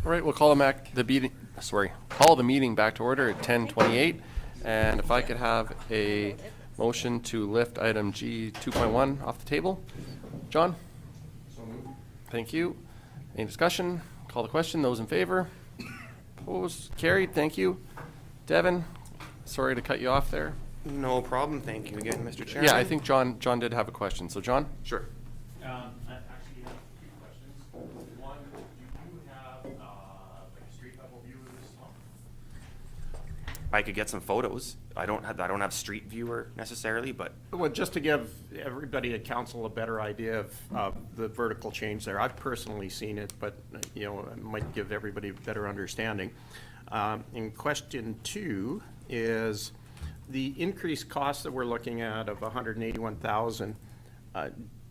All right, we'll call call the meeting back to order at 10:28. And if I could have a motion to lift item G 2.1 off the table. John? Thank you. Any discussion? Call the question. Those in favor? Opposed? Carried. Thank you. Devin, sorry to cut you off there. No problem. Thank you again, Mr. Chairman. Yeah, I think John did have a question. So John? Sure. I actually have two questions. One, do you have like a street level view of this slump? I could get some photos. I don't have street viewer necessarily, but Well, just to give everybody at council a better idea of the vertical change there, I've personally seen it, but, you know, it might give everybody a better understanding. In question 2 is the increased cost that we're looking at of 181,000.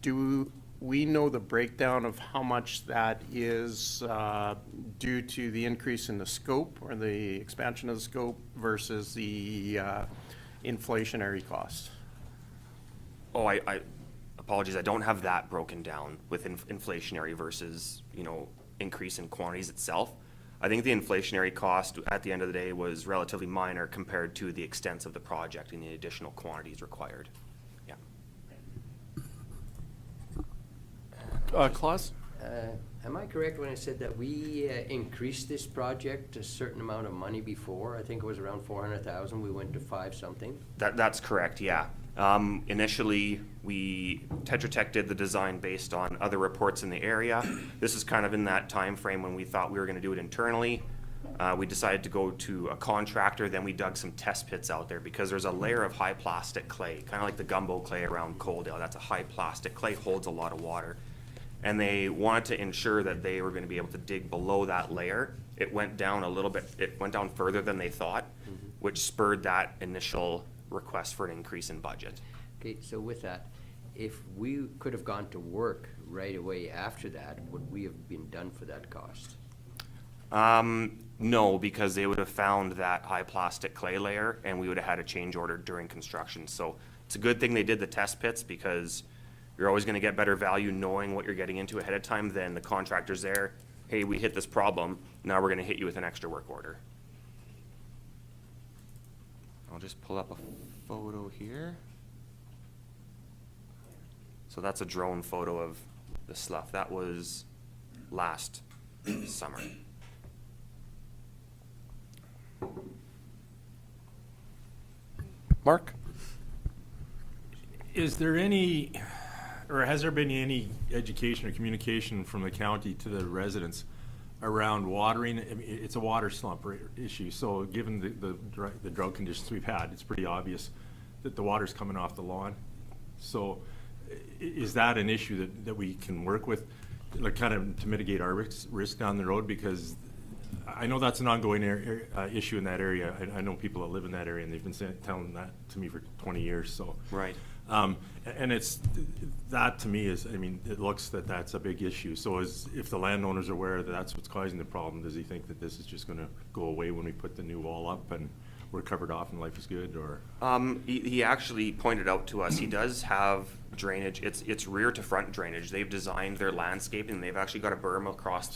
Do we know the breakdown of how much that is due to the increase in the scope or the expansion of the scope versus the inflationary costs? oh, I apologies. I don't have that broken down with inflationary versus, you know, increase in quantities itself. I think the inflationary cost at the end of the day was relatively minor compared to the extent of the project and the additional quantities required. Yeah. Claus? Am I correct when I said that we increased this project a certain amount of money before? I think it was around 400,000. We went to 5 something. That's correct, yeah. Initially, Tetra Tech did the design based on other reports in the area. This is kind of in that time frame when we thought we were gonna do it internally. We decided to go to a contractor, then we dug some test pits out there because there's a layer of high plastic clay, kind of like the gumbo clay around Coaldale. That's a high plastic clay, holds a lot of water. And they wanted to ensure that they were gonna be able to dig below that layer. It went down a little bit, it went down further than they thought, which spurred that initial request for an increase in budget. Okay, so with that, if we could have gone to work right away after that, would we have been done for that cost? No, because they would have found that high plastic clay layer and we would have had a change order during construction. So it's a good thing they did the test pits because you're always gonna get better value knowing what you're getting into ahead of time than the contractors there. Hey, we hit this problem, now we're gonna hit you with an extra work order. I'll just pull up a photo here. So that's a drone photo of the slough. That was last summer. Mark? Is there any, or has there been any education or communication from the county to the residents around watering? I mean, it's a water slump issue, so given the drought conditions we've had, it's pretty obvious that the water's coming off the lawn. So is that an issue that we can work with, like kind of to mitigate our risk down the road? Because I know that's an ongoing issue in that area. I know people that live in that area and they've been telling that to me for 20 years, so. Right. And it's, that to me is, I mean, it looks that that's a big issue. So if the landowner's aware that that's what's causing the problem, does he think that this is just gonna go away when we put the new wall up and we're covered off and life is good, or? He actually pointed out to us, he does have drainage. It's rear to front drainage. They've designed their landscaping. They've actually got a berm across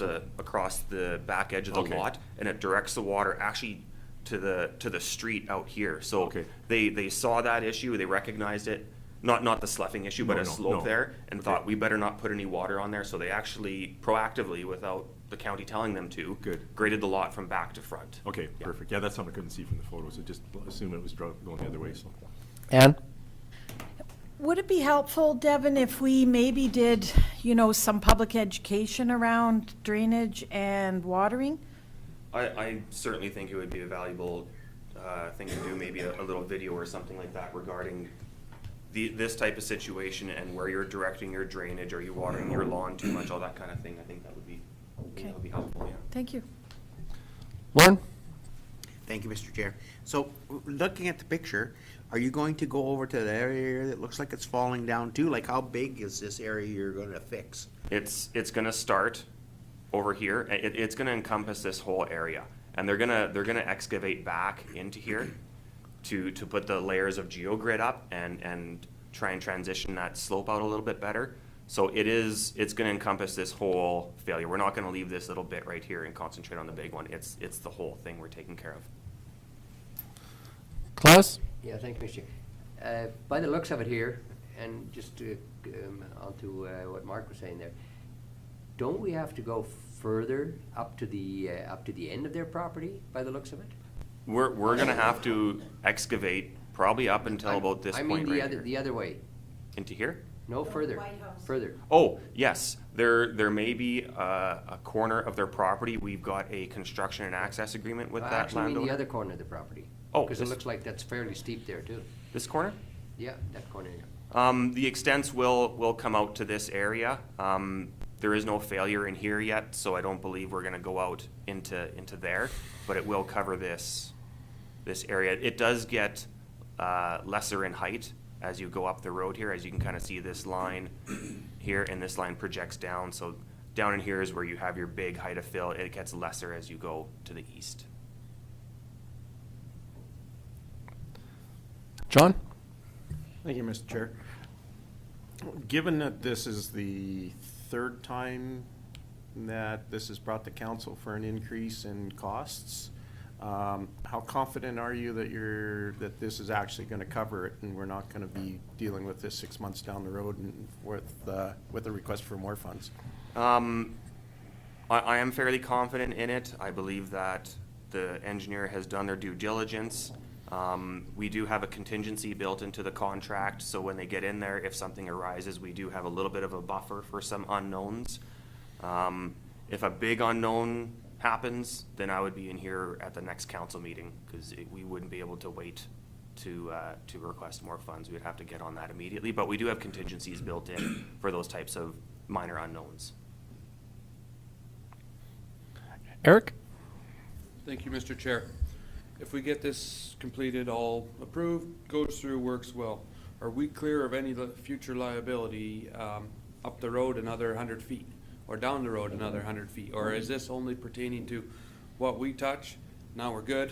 the back edge of the Okay. lot, and it directs the water actually to the street out here. So Okay. they saw that issue. They recognized it. Not the sloughing issue, but No, a no, slope no. there, and Okay. thought we better not put any water on there. So they actually proactively, without the county telling them to, Good. graded the lot from back to front. Okay, Yeah. perfect. Yeah, that's something I couldn't see from the photos. I just assumed it was going the other way, so. Ann? Would it be helpful, Devin, if we maybe did, some public education around drainage and watering? I certainly think it would be a valuable thing to do, maybe a little video or something like that regarding this type of situation and where you're directing your drainage, are you watering your lawn too much, all that kind of thing. I think that would be helpful, yeah. Thank you. Lauren? Thank you, Mr. Chair. So, looking at the picture, are you going to go over to the area that looks like it's falling down too? Like, how big is this area you're gonna fix? It's gonna start over here. It's gonna encompass this whole area, and they're gonna excavate back into here to put the layers of geogrid up and try and transition that slope out a little bit better. So it's gonna encompass this whole failure. We're not gonna leave this little bit right here and concentrate on the big one. It's the whole thing we're taking care of. Klaus? Yeah, thank you, Mr. Chair. By the looks of it here, and just to, onto what Mark was saying there, don't we have to go further up to the end of their property, by the looks of it? We're gonna have to excavate probably up until about this I point mean, right here. the other way. Into here? No, further, further. Oh, yes, there may be a corner of their property. We've got a construction and access agreement with I that actually mean the landowner. other corner of the property. Oh, Because it this- looks like that's fairly steep there too. This corner? Yeah, that corner, yeah. The extents will come out to this area. There is no failure in here yet, so I don't believe we're gonna go out into there, but it will cover this area. It does get lesser in height as you go up the road here, as you can kind of see this line here, and this line projects down. So down in here is where you have your big height of fill. It gets lesser as you go to the east. John? Thank you, Mr. Chair. Given that this is the third time that this has brought the council for an increase in costs, how confident are you that this is actually going to cover it and we're not going to be dealing with this 6 months down the road and with a request for more funds? I am fairly confident in it. I believe that the engineer has done their due diligence. We do have a contingency built into the contract, so when they get in there, if something arises, we do have a little bit of a buffer for some unknowns. If a big unknown happens, then I would be in here at the next council meeting, because we wouldn't be able to wait to request more funds. We'd have to get on that immediately, but we do have contingencies built in for those types of minor unknowns. Eric? Thank you, Mr. Chair. If we get this completed, all approved, goes through, works well, are we clear of any future liability up the road another 100 feet? Or down the road another 100 feet? Or is this only pertaining to what we touch, now we're good,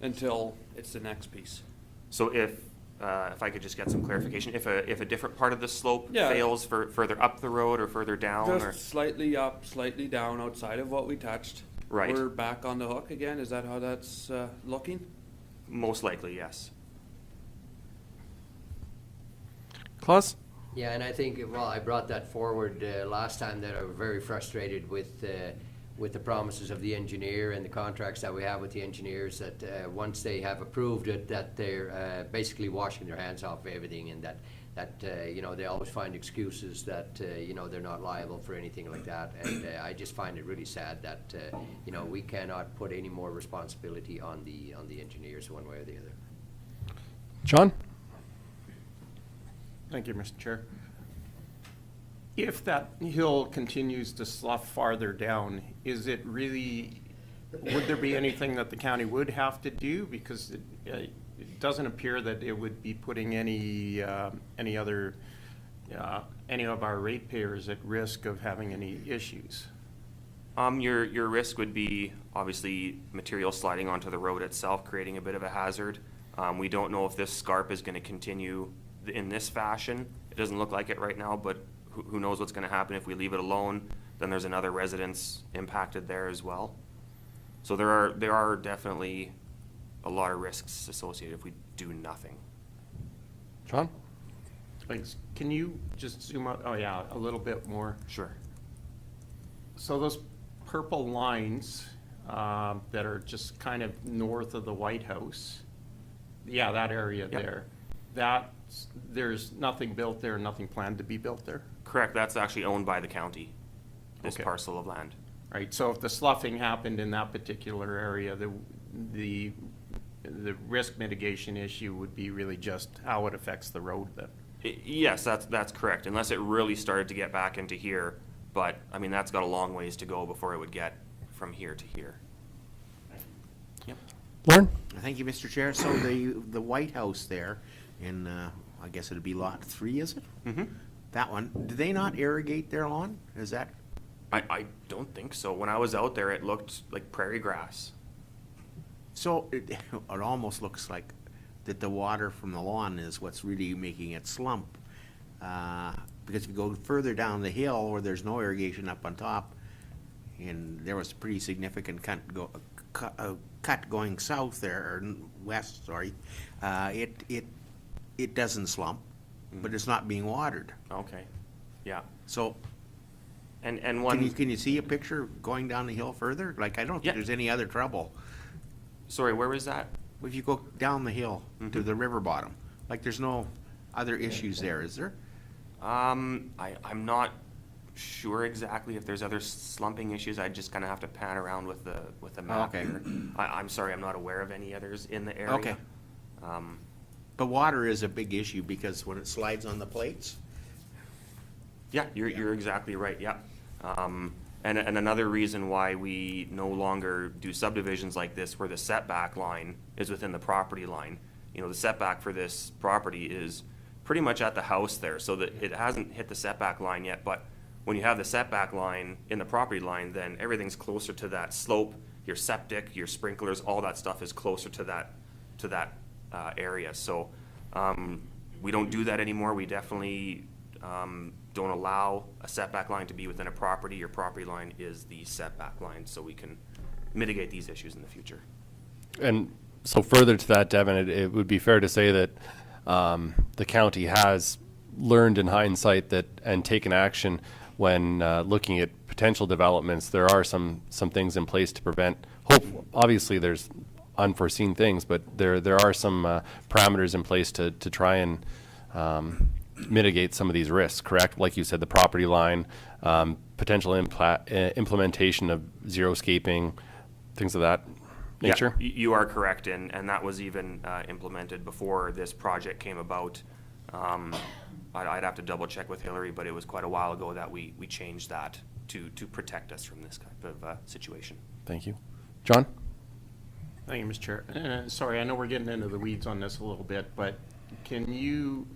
until it's the next piece? So if I could just get some clarification, if a different part of the slope Yeah. fails further up the road or further down, or Just slightly up, slightly down, outside of what we touched. Right. We're back on the hook again, is that how that's looking? most likely, yes. Klaus? Yeah, and I think, well, I brought that forward last time, that I was very frustrated with the promises of the engineer and the contracts that we have with the engineers, that once they have approved it, that they're basically washing their hands off of everything, and that you know, they always find excuses that you know, they're not liable for anything like that. And I just find it really sad that you know, we cannot put any more responsibility on the engineers one way or the other. John? Thank you, Mr. Chair. If that hill continues to slough farther down, is it really, would there be anything that the county would have to do? Because it doesn't appear that it would be putting any of our ratepayers at risk of having any issues. Your risk would be obviously material sliding onto the road itself, creating a bit of a hazard. We don't know if this scarp is going to continue in this fashion. It doesn't look like it right now, but who knows what's going to happen if we leave it alone. Then there's another residence impacted there as well. So there are definitely a lot of risks associated if we do nothing. John? Thanks. Can you just zoom out, oh yeah, a little bit more? Sure. So those purple lines that are just kind of north of the White House, yeah, that area Yep. there, there's nothing built there, nothing planned to be built there? Correct. That's actually owned by the county, this Okay. parcel of land. Right, so if the sloughing happened in that particular area, the risk mitigation issue would be really just how it affects the road then? Yes, that's correct, unless it really started to get back into here. But, I mean, that's got a long ways to go before it would get from here to here. Yep. Lauren? Thank you, Mr. Chair. So the White House there, in, I guess it'd be lot 3, is it? Mm-hmm. That one, do they not irrigate their lawn? Is that? I don't think so. When I was out there, it looked like prairie grass. So it almost looks like that the water from the lawn is what's really making it slump. Because if you go further down the hill where there's no irrigation up on top, and there was a pretty significant cut going south there, or west, sorry, it doesn't slump, but it's not being watered. Okay, yeah. So, And one, can you see a picture going down the hill further? Like, I don't Yeah. think there's any other trouble. sorry, where was that? If you go down the hill to the river bottom, like, there's no other issues there, is there? I'm not sure exactly if there's other slumping issues. I just kind of have to pan around with the map Okay. here. I'm sorry, I'm not aware of any others in the area. Okay. But water is a big issue because when it slides on the plates, Yeah, you're exactly right, yeah. And another reason why we no longer do subdivisions like this where the setback line is within the property line. You know, the setback for this property is pretty much at the house there, so that it hasn't hit the setback line yet, but when you have the setback line in the property line, then everything's closer to that slope. Your septic, your sprinklers, all that stuff is closer to that area. So we don't do that anymore. We definitely don't allow a setback line to be within a property. Your property line is the setback line, so we can mitigate these issues in the future. And so further to that, Devin, it would be fair to say that the county has learned in hindsight that and taken action when looking at potential developments. There are some things in place to prevent. Obviously, there's unforeseen things, but there are some parameters in place to try and mitigate some of these risks. Correct, like you said, the property line, potential implementation of xeriscaping, things of that nature. Yeah, you are correct, and that was even implemented before this project came about. I'd have to double check with Hillary, but it was quite a while ago that we changed that to protect us from this type of situation. Thank you. John? Thank you, Mr. Chair. Sorry, I know we're getting into the weeds on this a little bit, but can you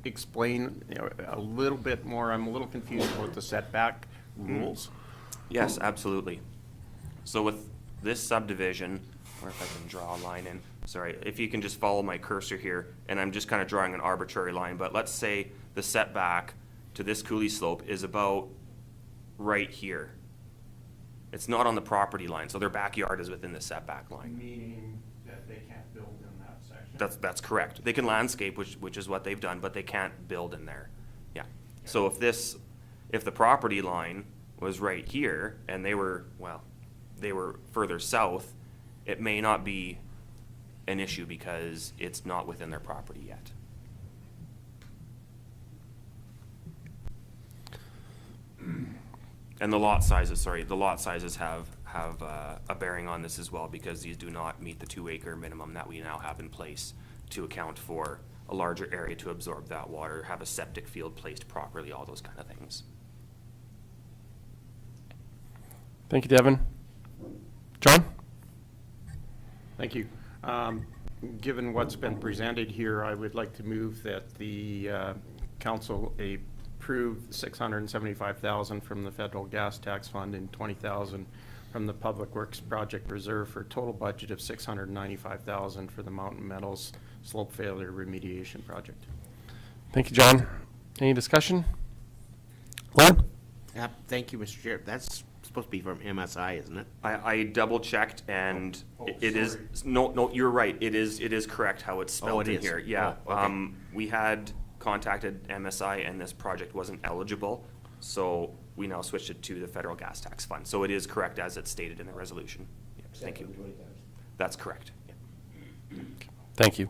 explain a little bit more? I'm a little confused about the setback rules. Yes, absolutely. So with this subdivision, or if I can draw a line in, sorry, if you can just follow my cursor here, and I'm just kind of drawing an arbitrary line, but let's say the setback to this coulee slope is about right here. It's not on the property line, so their backyard is within the setback line. Meaning that they can't build in that section? That's correct. They can landscape, which is what they've done, but they can't build in there. Yeah. So if the property line was right here and they were further south, it may not be an issue because it's not within their property yet. And the lot sizes have a bearing on this as well, because these do not meet the 2-acre minimum that we now have in place to account for a larger area to absorb that water, have a septic field placed properly, all those kind of things. Thank you, Devin. John? Thank you. Given what's been presented here, I would like to move that the council approve $675,000 from the federal gas tax fund and $20,000 from the Public Works Project Reserve for a total budget of $695,000 for the Mountain Meadows slope failure remediation project. Thank you, John. Any discussion? Lauren? thank you, Mr. Chair. That's supposed to be from MSI, isn't it? I double checked, and it is, sorry. no, you're right. It is correct how it's spelled it in is. here. Yeah. Oh, okay. We had contacted MSI and this project wasn't eligible, so we now switched it to the federal gas tax fund. So it is correct as it's stated in the resolution. Yeah, thank you. That's correct. Yeah. Thank you.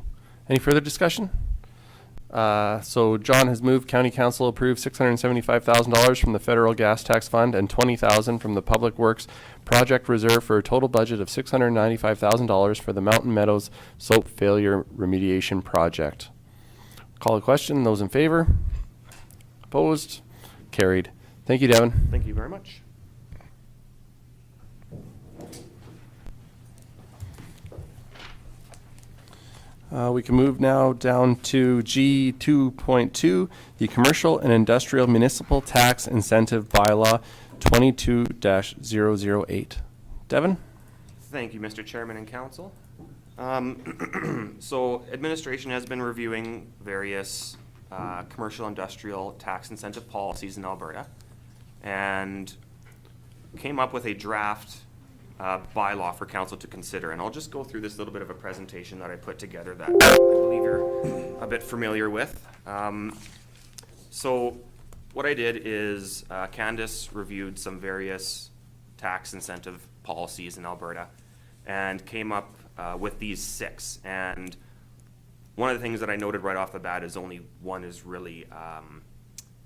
Any further discussion? So John has moved County Council approve $675,000 from the Federal Gas Tax Fund and $20,000 from the Public Works Project Reserve for a total budget of $695,000 for the Mountain Meadows Slope Failure Remediation Project. Call a question. Those in favor? Opposed? Carried. Thank you, Devin. Thank you very much. We can move now down to G 2.2, the Commercial and Industrial Municipal Tax Incentive Bylaw 22-008. Devin? Thank you, Mr. Chairman and Council. So administration has been reviewing various commercial industrial tax incentive policies in Alberta and came up with a draft bylaw for council to consider. And I'll just go through this little bit of a presentation that I put together that I believe you're a bit familiar with. So what I did is Candace reviewed some various tax incentive policies in Alberta and came up with these 6. And one of the things that I noted right off the bat is only one is really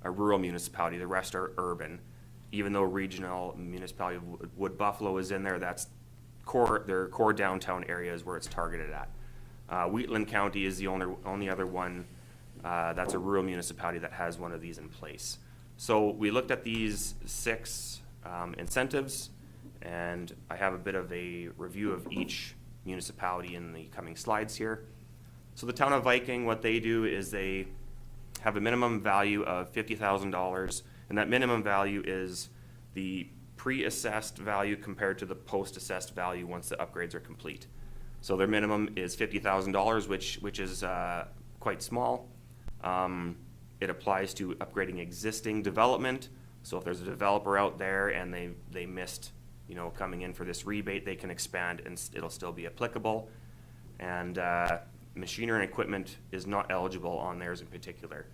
a rural municipality. The rest are urban. Even though regional municipality of Wood Buffalo is in there, that's their core downtown areas where it's targeted at. Wheatland County is the only other one that's a rural municipality that has one of these in place. So we looked at these 6 incentives, and I have a bit of a review of each municipality in the coming slides here. So the town of Viking, what they do is they have a minimum value of $50,000, and that minimum value is the pre-assessed value compared to the post-assessed value once the upgrades are complete. So their minimum is $50,000, which is quite small. It applies to upgrading existing development. So if there's a developer out there and they missed, coming in for this rebate, they can expand and it'll still be applicable. And machinery and equipment is not eligible on theirs in particular.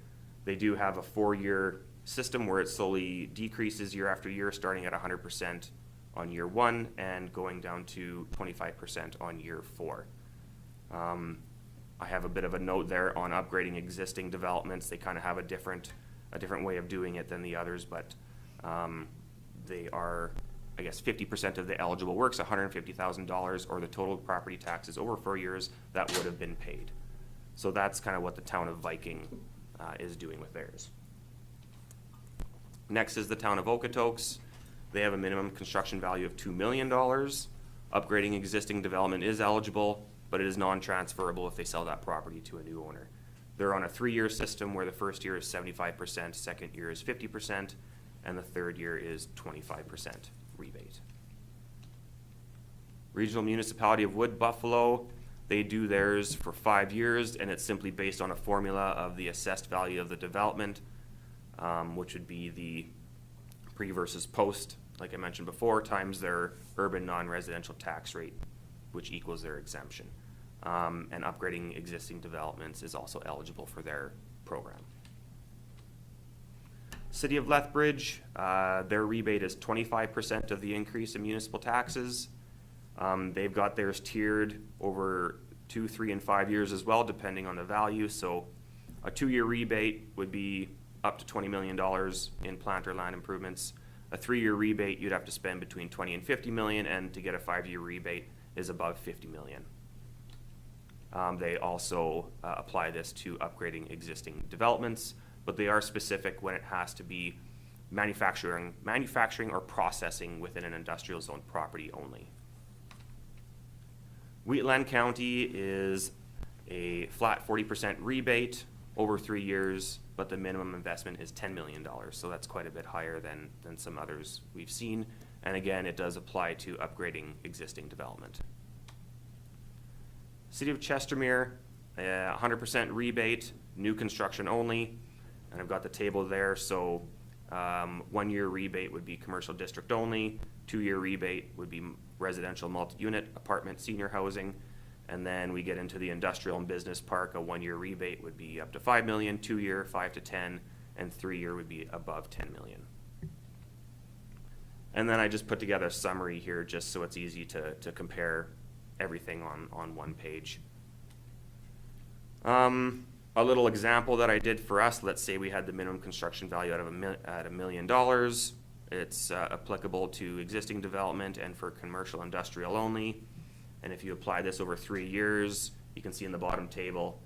They do have a 4-year system where it slowly decreases year after year, starting at 100% on year 1 and going down to 25% on year 4. I have a bit of a note there on upgrading existing developments. They kind of have a different way of doing it than the others, but they are, I guess, 50% of the eligible works, $150,000, or the total property taxes over 4 years that would have been paid. So that's kind of what the town of Viking is doing with theirs. Next is the town of Okotoks. They have a minimum construction value of $2 million. Upgrading existing development is eligible, but it is non-transferable if they sell that property to a new owner. They're on a 3-year system where the first year is 75%, second year is 50%, and the third year is 25% rebate. Regional Municipality of Wood Buffalo, they do theirs for 5 years, and it's simply based on a formula of the assessed value of the development, which would be the pre versus post, like I mentioned before, times their urban non-residential tax rate, which equals their exemption. And upgrading existing developments is also eligible for their program. City of Lethbridge, their rebate is 25% of the increase in municipal taxes. They've got theirs tiered over 2, 3, and 5 years as well, depending on the value. So a 2-year rebate would be up to $20 million in plant or land improvements. A 3-year rebate, you'd have to spend between 20 and 50 million, and to get a 5-year rebate is above 50 million. They also apply this to upgrading existing developments, but they are specific when it has to be manufacturing or processing within an industrial zone property only. Wheatland County is a flat 40% rebate over 3 years, but the minimum investment is $10 million, so that's quite a bit higher than some others we've seen. And again, it does apply to upgrading existing development. City of Chestermere, 100% rebate, new construction only, and I've got the table there. So 1-year rebate would be commercial district only, 2-year rebate would be residential multi-unit apartment senior housing, and then we get into the industrial and business park. A 1-year rebate would be up to 5 million, 2-year 5 to 10, and 3-year would be above 10 million. And then I just put together a summary here just so it's easy to compare everything on one page. A little example that I did for us, let's say we had the minimum construction value at $1 million. It's applicable to existing development and for commercial industrial only. And if you apply this over 3 years, you can see in the bottom table,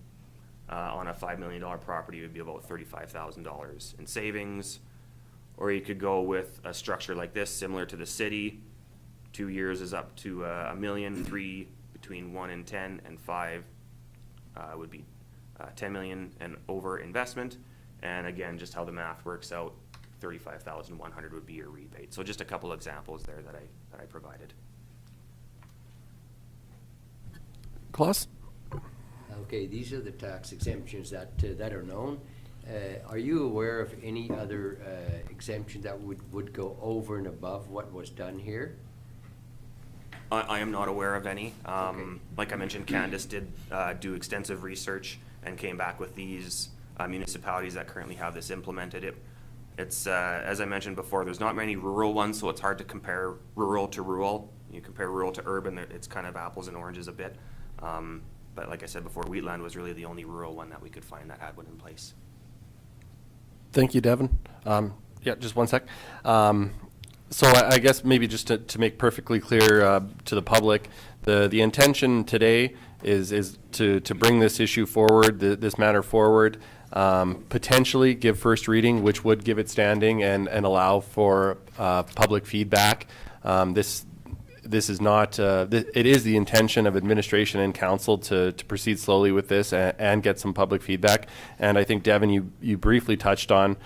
on a $5 million property, it would be about $35,000 in savings. Or you could go with a structure like this, similar to the city. 2 years is up to $1 million, 3 between 1 and 10, and 5 would be 10 million and over investment. And again, just how the math works out, 35,100 would be your rebate. So just a couple examples there that I provided. Klaus? Okay, these are the tax exemptions that are known. Are you aware of any other exemption that would go over and above what was done here? I am not aware of any. Okay. Like I mentioned, Candace did do extensive research and came back with these municipalities that currently have this implemented. It's as I mentioned before, there's not many rural ones, so it's hard to compare rural to rural. You compare rural to urban, it's kind of apples and oranges a bit. But like I said before, Wheatland was really the only rural one that we could find that had one in place. Thank you, Devin. Yeah, just one sec. So I guess maybe just to make perfectly clear to the public, the intention today is to bring this issue forward, this matter forward, potentially give first reading, which would give it standing and allow for public feedback. This is not, it is the intention of administration and council to proceed slowly with this and get some public feedback. And I think, Devin, you briefly touched on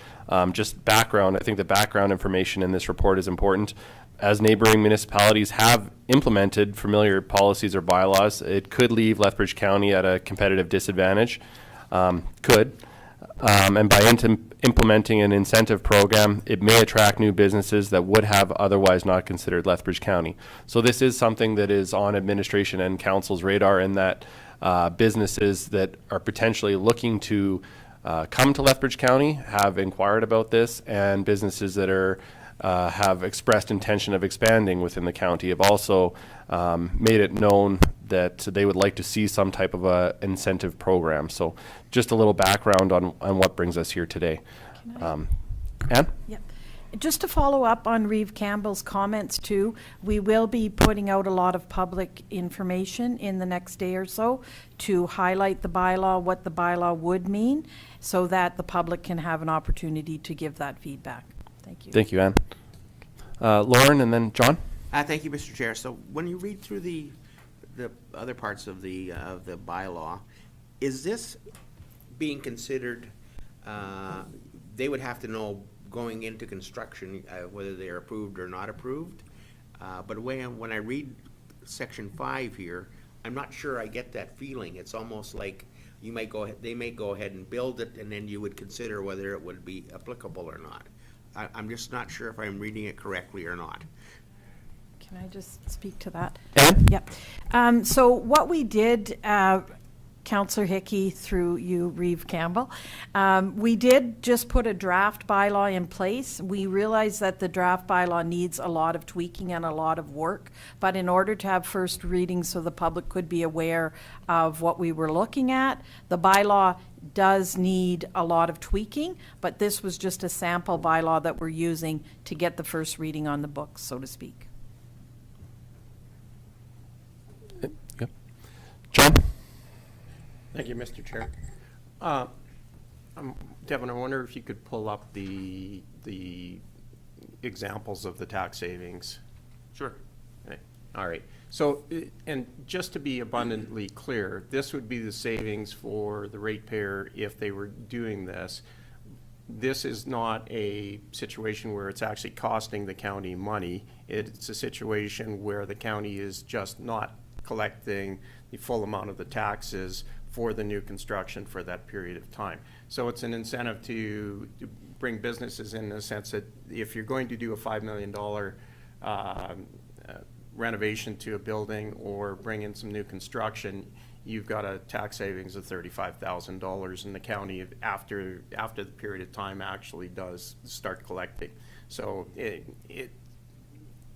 just background. I think the background information in this report is important. As neighboring municipalities have implemented familiar policies or bylaws, it could leave Lethbridge County at a competitive disadvantage. And by implementing an incentive program, it may attract new businesses that would have otherwise not considered Lethbridge County. So this is something that is on administration and council's radar, in that businesses that are potentially looking to come to Lethbridge County have inquired about this, and businesses that are have expressed intention of expanding within the county have also made it known that they would like to see some type of a incentive program. So just a little background on what brings us here today. Anne? Yep. Just to follow up on Reeve Campbell's comments too, we will be putting out a lot of public information in the next day or so to highlight the bylaw, what the bylaw would mean, so that the public can have an opportunity to give that feedback. Thank you. Thank you, Anne. Lauren, and then John? Thank you, Mr. Chair. So when you read through the other parts of the bylaw, is this being considered, they would have to know going into construction whether they're approved or not approved? But when I read section 5 here, I'm not sure I get that feeling. It's almost like you might go ahead, they may go ahead and build it, and then you would consider whether it would be applicable or not. I'm just not sure if I'm reading it correctly or not. Can I just speak to that? Anne? Yep. So what we did, Councillor Hickey, through you, Reeve Campbell, we did just put a draft bylaw in place. We realize that the draft bylaw needs a lot of tweaking and a lot of work, but in order to have first reading so the public could be aware of what we were looking at, the bylaw does need a lot of tweaking, but this was just a sample bylaw that we're using to get the first reading on the books, so to speak. Yep. John? Thank you, Mr. Chair. Devin, I wonder if you could pull up the examples of the tax savings. Sure. Okay. All right. So, and just to be abundantly clear, this would be the savings for the ratepayer if they were doing this. This is not a situation where it's actually costing the county money. It's a situation where the county is just not collecting the full amount of the taxes for the new construction for that period of time. So it's an incentive to bring businesses in the sense that if you're going to do a $5 million renovation to a building or bring in some new construction, you've got a tax savings of $35,000, and the county, after the period of time, actually does start collecting. So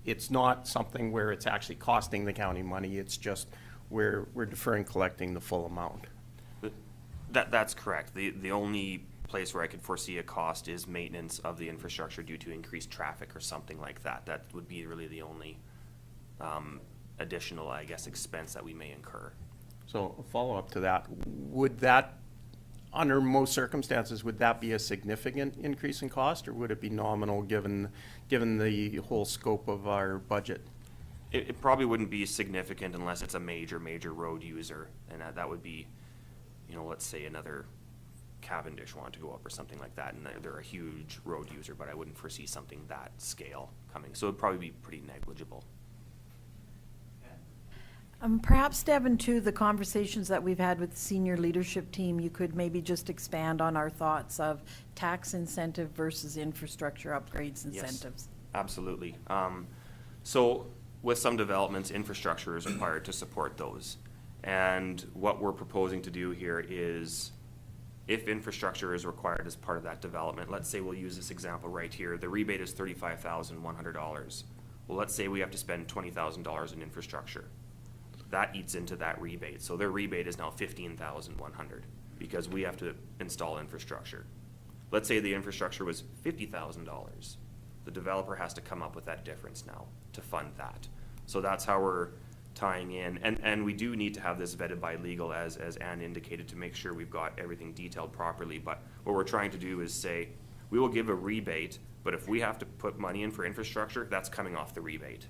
it's not something where it's actually costing the county money. It's just we're deferring collecting the full amount. That's correct. The only place where I could foresee a cost is maintenance of the infrastructure due to increased traffic or something like that. That would be really the only additional, I guess, expense that we may incur. So a follow-up to that, would that, under most circumstances, would that be a significant increase in cost, or would it be nominal given the whole scope of our budget? It probably wouldn't be significant unless it's a major road user, and that would be, let's say another Cavendish wanted to go up or something like that, and they're a huge road user, but I wouldn't foresee something that scale coming. So it'd probably be pretty negligible. Perhaps, Devin, too, the conversations that we've had with the senior leadership team, you could maybe just expand on our thoughts of tax incentive versus infrastructure upgrades incentives. Absolutely. So with some developments, infrastructure is required to support those. And what we're proposing to do here is, if infrastructure is required as part of that development, let's say we'll use this example right here, the rebate is $35,100. Well, let's say we have to spend $20,000 in infrastructure. That eats into that rebate. So their rebate is now $15,100 because we have to install infrastructure. Let's say the infrastructure was $50,000. The developer has to come up with that difference now to fund that. So that's how we're tying in. And we do need to have this vetted by legal, as Ann indicated, to make sure we've got everything detailed properly. But what we're trying to do is say, we will give a rebate, but if we have to put money in for infrastructure, that's coming off the rebate.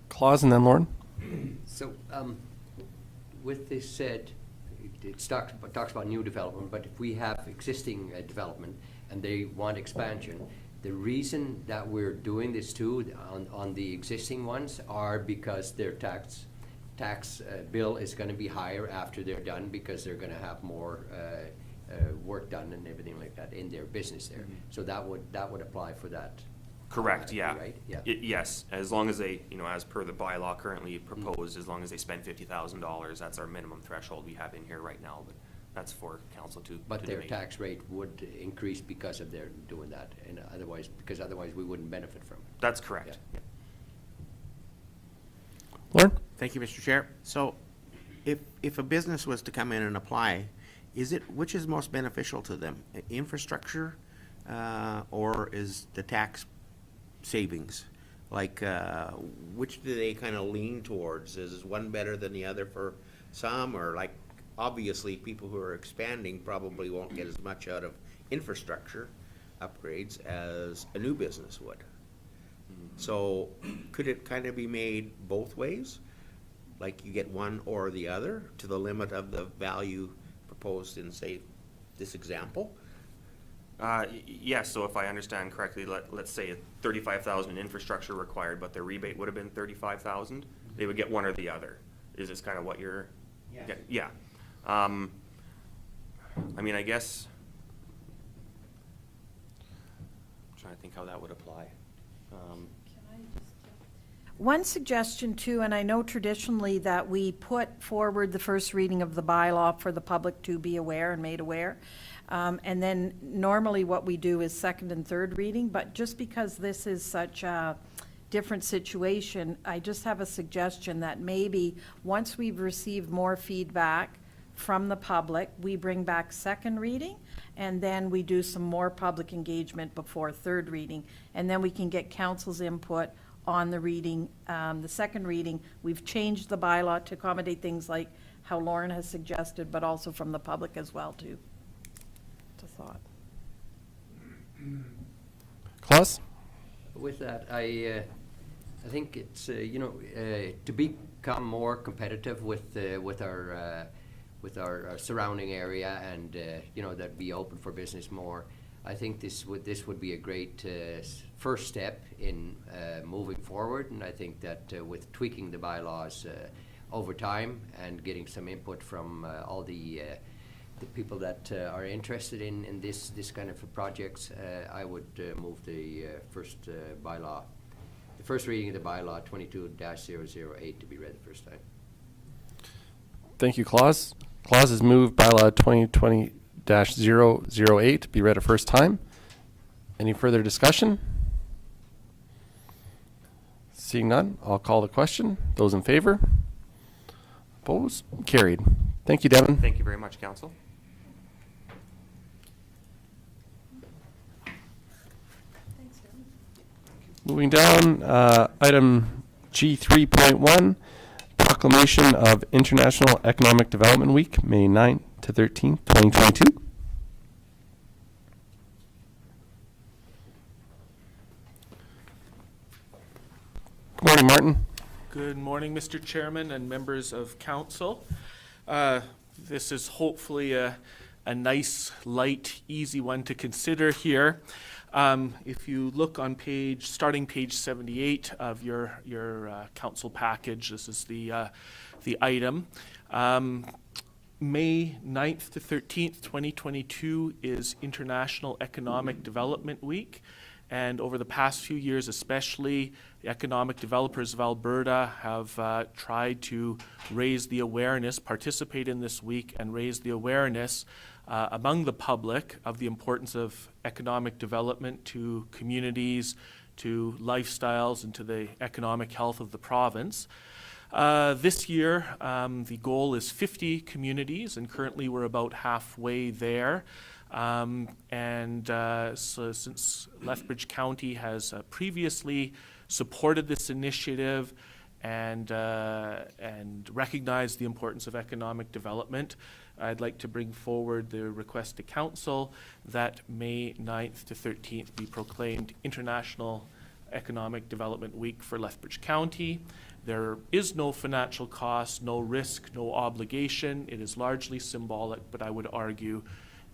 Clause and then Lauren. So, with this said, it talks about new development, but if we have existing development and they want expansion, the reason that we're doing this too on the existing ones are because their tax bill is gonna be higher after they're done, because they're gonna have more work done and everything like that in their business there. So that would apply for that. Correct, yeah. Right? Yeah. Yes, as long as they, as per the bylaw currently proposed, as long as they spend $50,000, that's our minimum threshold we have in here right now, but that's for council to But their debate. tax rate would increase because of their doing that, and because otherwise we wouldn't benefit from it. That's correct. Yeah. Lauren? Thank you, Mr. Chair. So if a business was to come in and apply, which is most beneficial to them? Infrastructure, or is the tax savings? Like, which do they kind of lean towards? Is one better than the other for some? Or like, obviously, people who are expanding probably won't get as much out of infrastructure upgrades as a new business would. So could it kind of be made both ways? Like you get one or the other to the limit of the value proposed in, say, this example? Yes, so if I understand correctly, let's say 35,000 in infrastructure required, but their rebate would have been 35,000, they would get one or the other. Is this kind of what you're? Yes. Yeah. I mean, I guess, I'm trying to think how that would apply. One suggestion too, and I know traditionally that we put forward the first reading of the bylaw for the public to be aware and made aware. And then normally what we do is second and third reading, but just because this is such a different situation, I just have a suggestion that maybe once we've received more feedback from the public, we bring back second reading, and then we do some more public engagement before third reading, and then we can get council's input on the reading, the second reading. We've changed the bylaw to accommodate things like how Lauren has suggested, but also from the public as well too. It's a thought. Clause? With that, I think it's, to become more competitive with our surrounding area and, that be open for business more. I think this would be a great first step in moving forward, and I think that with tweaking the bylaws over time and getting some input from all the people that are interested in this kind of projects, I would move the first bylaw, the first reading of the bylaw 22-008 to be read the first time. Thank you, Clause. Clause is moved bylaw 2020-008 be read a first time. Any further discussion? Seeing none, I'll call the question. Those in favor? Opposed? Carried. Thank you, Devin. Thank you very much, council. Moving down, item G3.1, Proclamation of International Economic Development Week, May 9th to 13th, 2022. Good morning, Martin. Good morning, Mr. Chairman and members of council. This is hopefully a nice, light, easy one to consider here. If you look on starting page 78 of your council package, this is the item. May 9th to 13th, 2022 is International Economic Development Week. And over the past few years especially, the economic developers of Alberta have tried to raise the awareness, participate in this week and raise the awareness among the public of the importance of economic development to communities, to lifestyles, and to the economic health of the province. This year, the goal is 50 communities, and currently we're about halfway there. So since Lethbridge County has previously supported this initiative and recognized the importance of economic development, I'd like to bring forward the request to Council that May 9th to 13th be proclaimed International Economic Development Week for Lethbridge County. There is no financial cost, no risk, no obligation. It is largely symbolic, but I would argue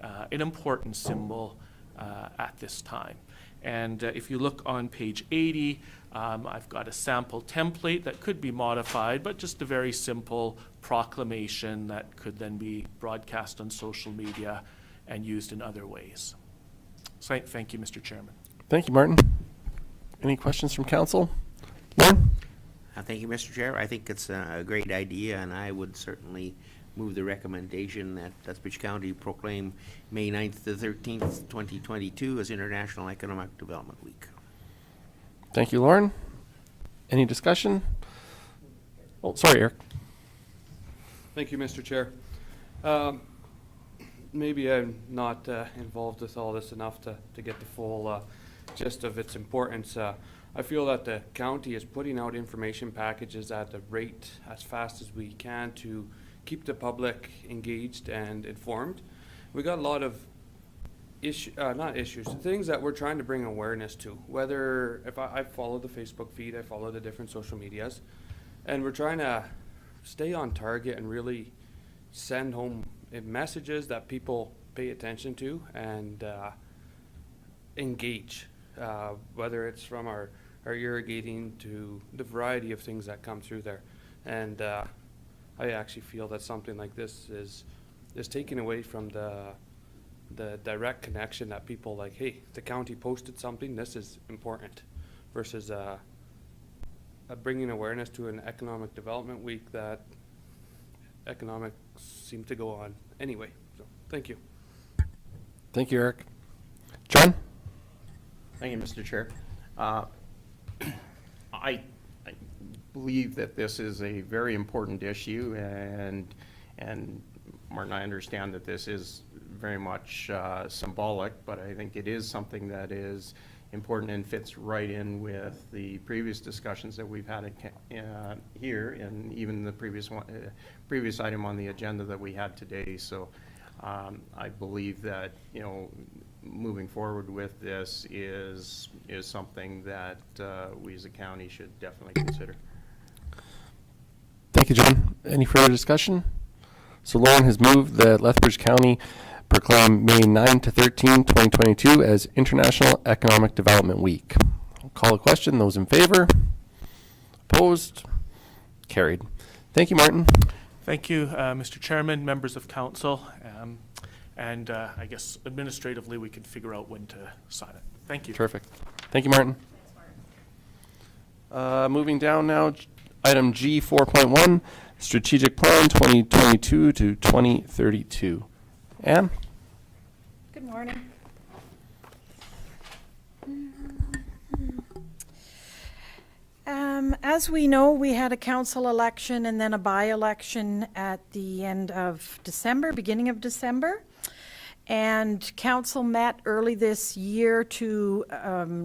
an important symbol at this time. And if you look on page 80, I've got a sample template that could be modified, but just a very simple proclamation that could then be broadcast on social media and used in other ways. So thank you, Mr. Chairman. Thank you, Martin. Any questions from council? Lauren? Thank you, Mr. Chair. I think it's a great idea, and I would certainly move the recommendation that Lethbridge County proclaim May 9th to 13th, 2022 as International Economic Development Week. Thank you, Lauren. Any discussion? Oh, sorry, Eric. Thank you, Mr. Chair. Maybe I'm not involved with all this enough to get the full gist of its importance. I feel that the county is putting out information packages at the rate as fast as we can to keep the public engaged and informed. We got a lot of things that we're trying to bring awareness to. Whether if I follow the Facebook feed, I follow the different social medias, and we're trying to stay on target and really send home messages that people pay attention to and engage. Whether it's from our irrigating to the variety of things that come through there. And I actually feel that something like this is taken away from the direct connection that people like, hey, the county posted something, this is important, versus bringing awareness to an economic development week that economics seem to go on anyway. So thank you. Thank you, Eric. John? Thank you, Mr. Chair. I believe that this is a very important issue, and Martin, I understand that this is very much symbolic, but I think it is something that is important and fits right in with the previous discussions that we've had here, and even the previous item on the agenda that we had today. So I believe that, you know, moving forward with this is something that we as a county should definitely consider. Thank you, John. Any further discussion? So Lauren has moved that Lethbridge County proclaim May 9 to 13, 2022 as International Economic Development Week. I'll call a question. Those in favor? Opposed? Carried. Thank you, Martin. Thank you, Mr. Chairman, members of council. And I guess administratively we can figure out when to sign it. Thank you. Terrific. Thank you, Martin. Moving down now, item G 4.1, Strategic Plan 2022 to 2032. Anne? Good morning. As we know, we had a council election and then a by-election at the end of December, beginning of December. And council met early this year to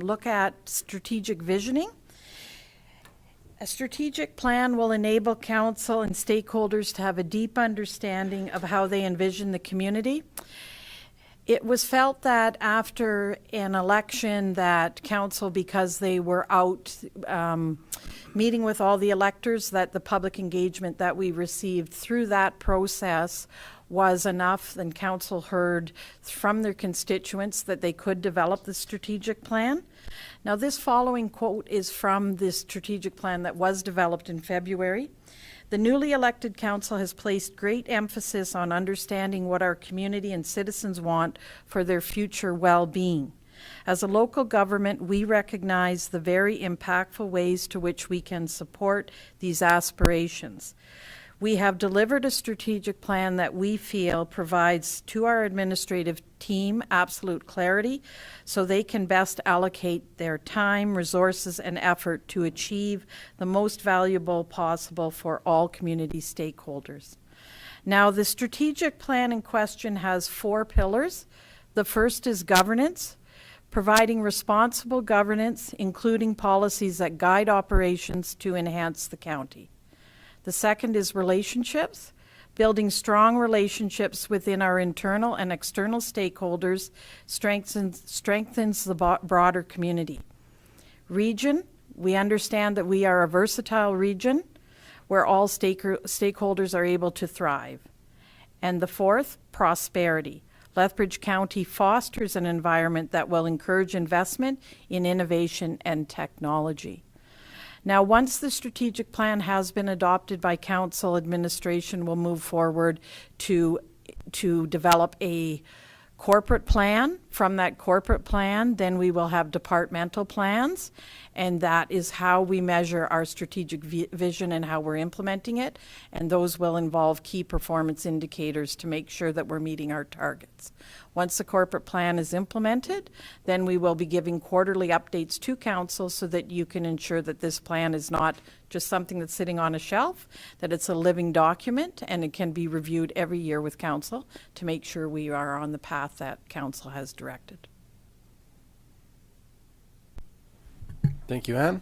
look at strategic visioning. A strategic plan will enable council and stakeholders to have a deep understanding of how they envision the community. It was felt that after an election that council, because they were out meeting with all the electors, that the public engagement that we received through that process was enough, then council heard from their constituents that they could develop the strategic plan. Now, this following quote is from this strategic plan that was developed in February. The newly elected council has placed great emphasis on understanding what our community and citizens want for their future well-being. As a local government, we recognize the very impactful ways to which we can support these aspirations. We have delivered a strategic plan that we feel provides to our administrative team absolute clarity so they can best allocate their time, resources, and effort to achieve the most valuable possible for all community stakeholders. Now, the strategic plan in question has 4 pillars. The first is governance, providing responsible governance, including policies that guide operations to enhance the county. The second is relationships, building strong relationships within our internal and external stakeholders strengthens the broader community. Region, we understand that we are a versatile region where all stakeholders are able to thrive. And the fourth, prosperity. Lethbridge County fosters an environment that will encourage investment in innovation and technology. Now, once the strategic plan has been adopted by council, administration will move forward to develop a corporate plan. From that corporate plan, then we will have departmental plans, and that is how we measure our strategic vision and how we're implementing it, and those will involve key performance indicators to make sure that we're meeting our targets. Once the corporate plan is implemented, then we will be giving quarterly updates to council so that you can ensure that this plan is not just something that's sitting on a shelf, that it's a living document and it can be reviewed every year with council to make sure we are on the path that council has directed. Thank you, Anne.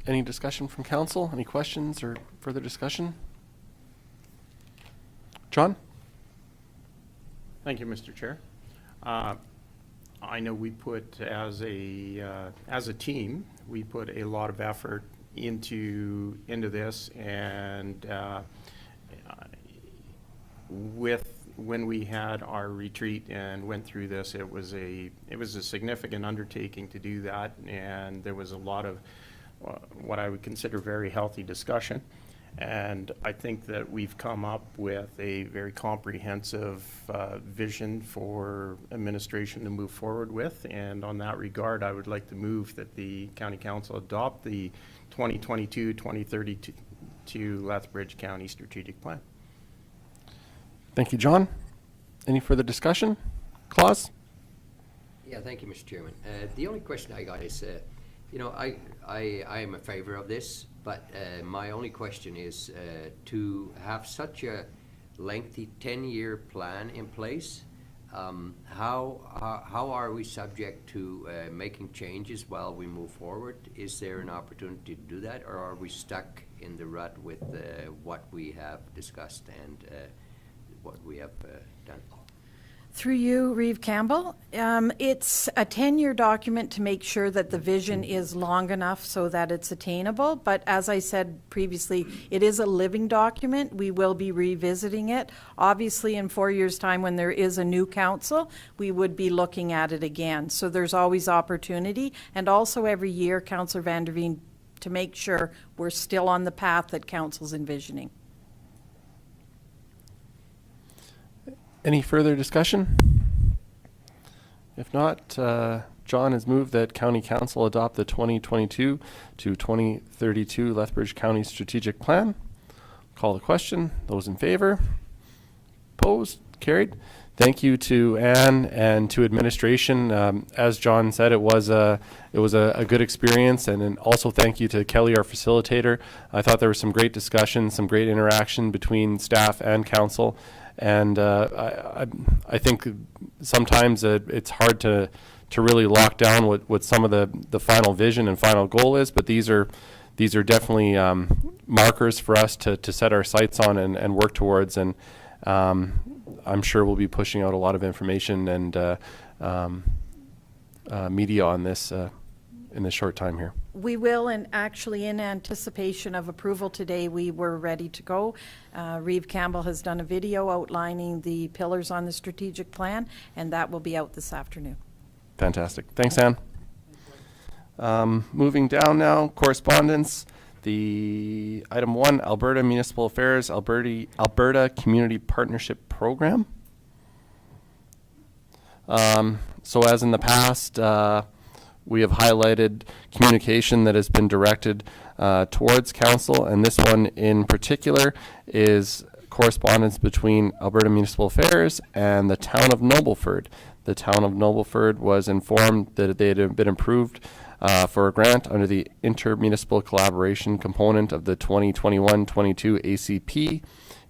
Any discussion from council? Any questions or further discussion? John? Thank you, Mr. Chair. I know we put, as a team, we put a lot of effort into this, and when we had our retreat and went through this, it was a significant undertaking to do that, and there was a lot of what I would consider very healthy discussion. And I think that we've come up with a very comprehensive vision for administration to move forward with. And on that regard, I would like to move that the County Council adopt the 2022-2032 Lethbridge County Strategic Plan. Thank you, John. Any further discussion? Claus? Yeah, thank you, Mr. Chairman. The only question I got is, I am a favor of this, but my only question is to have such a lengthy 10-year plan in place, how are we subject to making changes while we move forward? Is there an opportunity to do that, or are we stuck in the rut with what we have discussed and what we have done? Through you, Reeve Campbell. It's a 10-year document to make sure that the vision is long enough so that it's attainable. But as I said previously, it is a living document. We will be revisiting it. Obviously, in 4 years' time, when there is a new council, we would be looking at it again. So there's always opportunity. And also every year, Councillor Van der Veen, to make sure we're still on the path that council's envisioning. Any further discussion? If not, John has moved that County Council adopt the 2022 to 2032 Lethbridge County Strategic Plan. Call the question. Those in favor? Opposed? Carried. Thank you to Anne and to administration. As John said, it was a good experience, and also thank you to Kelly, our facilitator. I thought there was some great discussion, some great interaction between staff and council. And I think sometimes it's hard to really lock down what some of the final vision and final goal is, but these are definitely markers for us to set our sights on and work towards. And I'm sure we'll be pushing out a lot of information and media on this in this short time here. We will, and actually in anticipation of approval today, we were ready to go. Reeve Campbell has done a video outlining the pillars on the strategic plan, and that will be out this afternoon. Fantastic. Thanks, Ann. Moving down now, correspondence. The item 1, Alberta Municipal Affairs, Alberta Community Partnership Program. So as in the past, we have highlighted communication that has been directed towards council, and this one in particular is correspondence between Alberta Municipal Affairs and the town of Nobleford. The town of Nobleford was informed that they had been approved for a grant under the intermunicipal collaboration component of the 2021-22 ACP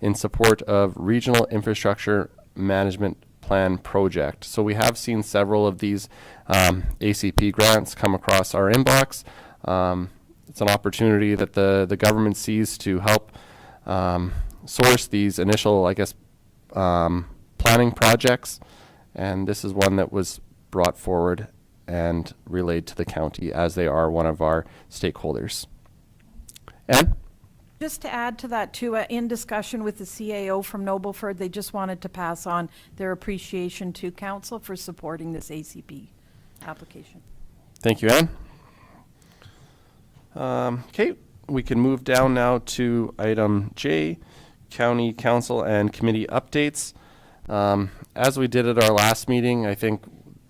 in support of Regional Infrastructure Management Plan project. So we have seen several of these ACP grants come across our inbox. It's an opportunity that the government sees to help source these initial, I guess, planning projects, and this is one that was brought forward and relayed to the county as they are one of our stakeholders. Ann? Just to add to that too, in discussion with the CAO from Nobleford, they just wanted to pass on their appreciation to council for supporting this ACP application. Thank you, Ann. Okay, we can move down now to item J, County Council and Committee updates. As we did at our last meeting, I think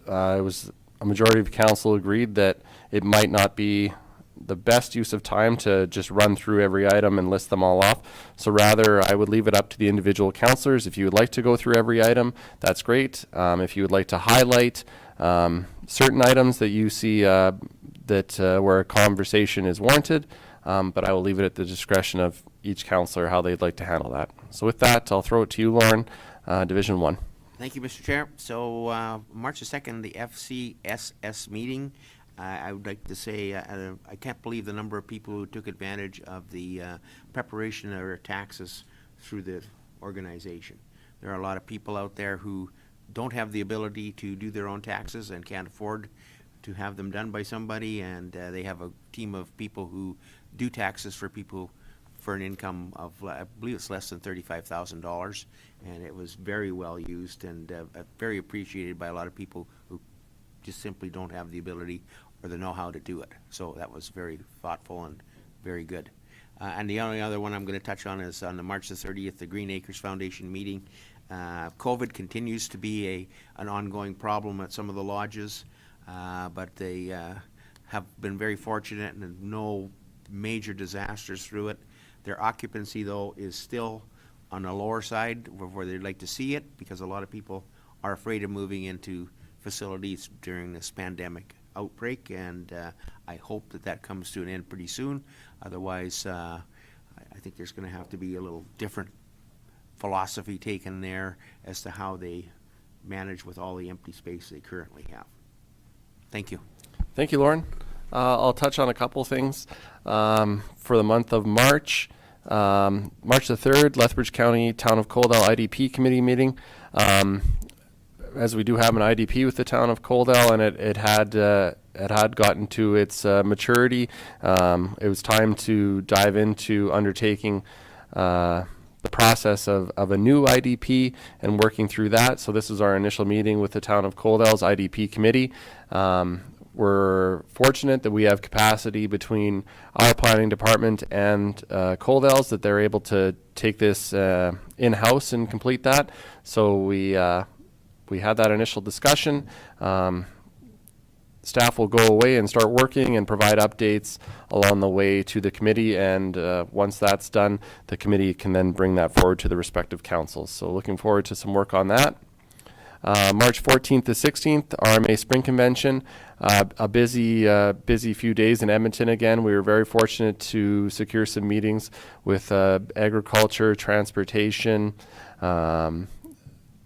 it was a majority of council agreed that it might not be the best use of time to just run through every item and list them all off. So rather, I would leave it up to the individual councillors. If you would like to go through every item, that's great. If you would like to highlight certain items that you see where a conversation is warranted, but I will leave it at the discretion of each councillor how they'd like to handle that. So with that, I'll throw it to you, Lauren, Division 1. Thank you, Mr. Chair. So March the 2nd, the FCSS meeting. I would like to say I can't believe the number of people who took advantage of the preparation of their taxes through the organization. There are a lot of people out there who don't have the ability to do their own taxes and can't afford to have them done by somebody, and they have a team of people who do taxes for people for an income of, I believe it's less than $35,000, and it was very well used and very appreciated by a lot of people who just simply don't have the ability or the know-how to do it. So that was very thoughtful and very good. And the only other one I'm going to touch on is on the March the 30th, the Green Acres Foundation meeting. COVID continues to be an ongoing problem at some of the lodges, but they have been very fortunate and no major disasters through it. Their occupancy, though, is still on the lower side where they'd like to see it, because a lot of people are afraid of moving into facilities during this pandemic outbreak, and I hope that that comes to an end pretty soon. Otherwise, I think there's going to have to be a little different philosophy taken there as to how they manage with all the empty space they currently have. Thank you. Thank you, Lauren. I'll touch on a couple things. For the month of March, March the 3rd, Lethbridge County Town of Coaldale IDP Committee meeting. As we do have an IDP with the Town of Coaldale, and it had gotten to its maturity. It was time to dive into undertaking the process of a new IDP and working through that. So this is our initial meeting with the Town of Coaldale's IDP committee. We're fortunate that we have capacity between our planning department and Coaldale's, that they're able to take this in-house and complete that. So we had that initial discussion. Staff will go away and start working and provide updates along the way to the committee, and once that's done, the committee can then bring that forward to the respective councils. So looking forward to some work on that. March 14th to 16th, RMA Spring Convention. A busy few days in Edmonton again. We were very fortunate to secure some meetings with agriculture, transportation,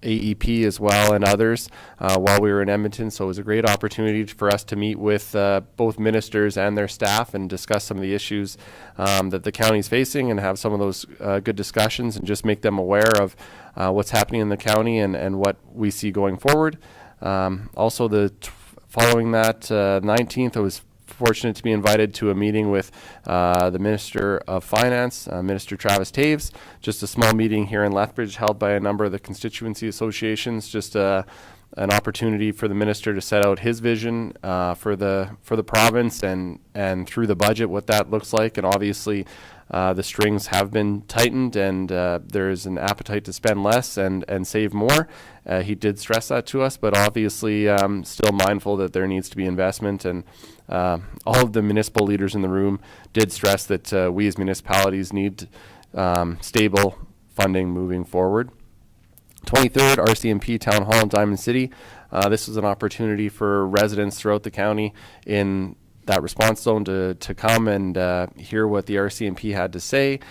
AEP as well, and others while we were in Edmonton. So it was a great opportunity for us to meet with both ministers and their staff and discuss some of the issues that the county is facing, and have some of those good discussions and just make them aware of what's happening in the county and what we see going forward. Also, following that 19th, it was fortunate to be invited to a meeting with the Minister of Finance, Minister Travis Taves. Just a small meeting here in Lethbridge held by a number of the constituency associations. Just an opportunity for the minister to set out his vision for the province and through the budget what that looks like. And obviously the strings have been tightened, and there's an appetite to spend less and save more. He did stress that to us, but obviously still mindful that there needs to be investment. And all of the municipal leaders in the room did stress that we as municipalities need stable funding moving forward. 23rd Rcmp Town Hall in Diamond City. This was an opportunity for residents throughout the county in that response zone to come and hear what the Rcmp had to say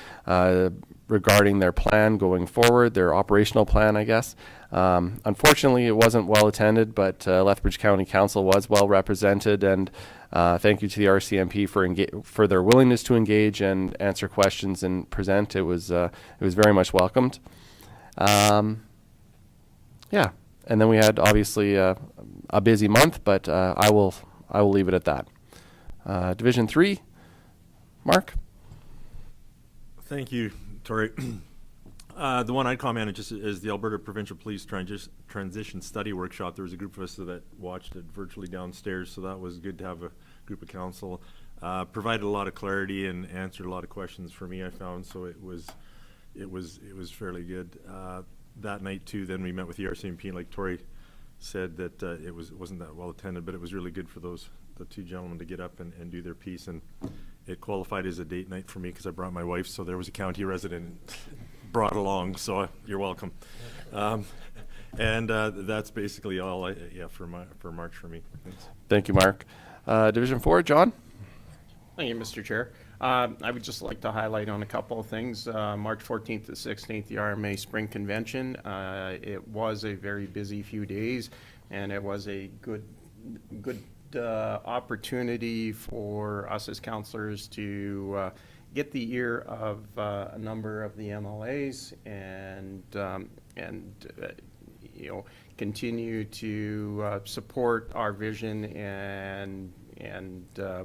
regarding their plan going forward, their operational plan, I guess. Unfortunately, it wasn't well attended, but Lethbridge County Council was well represented, and thank you to the Rcmp for their willingness to engage and answer questions and present. It was very much welcomed. Yeah, and then we had obviously a busy month, but I will leave it at that. Division 3, Mark. Thank you, Tori. The one I'd comment on just is the Alberta Provincial Police Transition Study Workshop. There was a group of us that watched it virtually downstairs, so that was good to have a group of council. Provided a lot of clarity and answered a lot of questions for me, I found, so it was fairly good. That night too, then we met with the Rcmp, like Tori said, that it wasn't that well attended, but it was really good for the two gentlemen to get up and do their piece, and it qualified as a date night for me because I brought my wife, so there was a county resident brought along, so you're welcome. And that's basically all for March for me. Thanks. Thank you, Mark. Division 4, John. Thank you, Mr. Chair. I would just like to highlight on a couple of things. March 14th to 16th, the RMA Spring Convention. It was a very busy few days, and it was a good opportunity for us as councillors to get the ear of a number of the MLAs and continue to support our vision and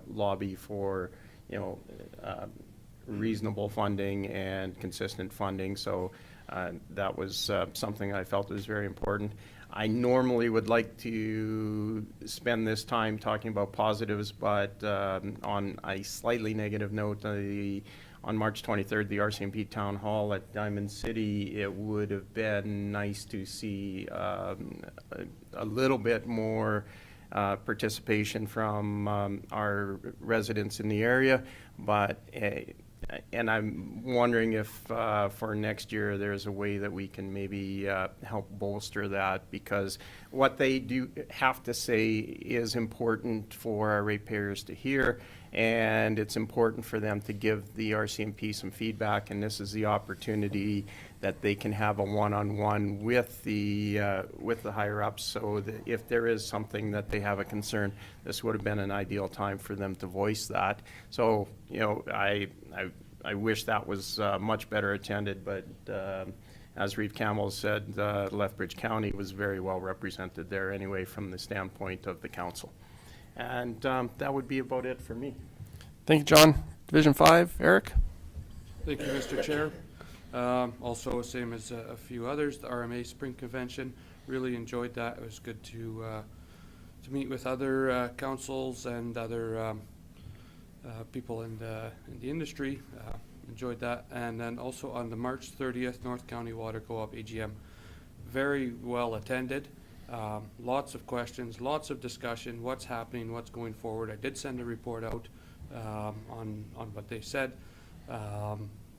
lobby for reasonable funding and consistent funding. So that was something I felt was very important. I normally would like to spend this time talking about positives, but on a slightly negative note, on March 23rd, the Rcmp Town Hall at Diamond City, it would have been nice to see a little bit more participation from our residents in the area, but and I'm wondering if for next year there's a way that we can maybe help bolster that, because what they do have to say is important for our ratepayers to hear, and it's important for them to give the Rcmp some feedback, and this is the opportunity that they can have a one-on-one with the higher ups, so that if there is something that they have a concern, this would have been an ideal time for them to voice that. So I wish that was much better attended, but as Reeve Campbell said, Lethbridge County was very well represented there anyway from the standpoint of the council. And that would be about it for me. Thank you, John. Division 5, Eric. Thank you, Mr. Chair. Also, same as a few others, the RMA Spring Convention, really enjoyed that. It was good to meet with other councils and other people in the industry. Enjoyed that. And then also on the March 30th, North County Water Co-op AGM, very well attended. Lots of questions, lots of discussion, what's happening, what's going forward. I did send a report out on what they said.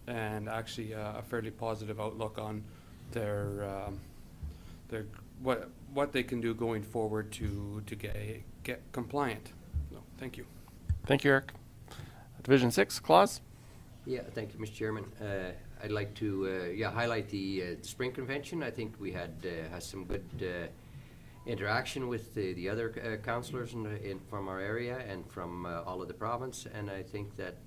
And actually a fairly positive outlook on their what they can do going forward to get compliant. So, thank you. Thank you, Eric. Division 6, Claus. Yeah, thank you, Mr. Chairman. I'd like to highlight the Spring Convention. I think we had some good interaction with the other councillors from our area and from all of the province, and I think that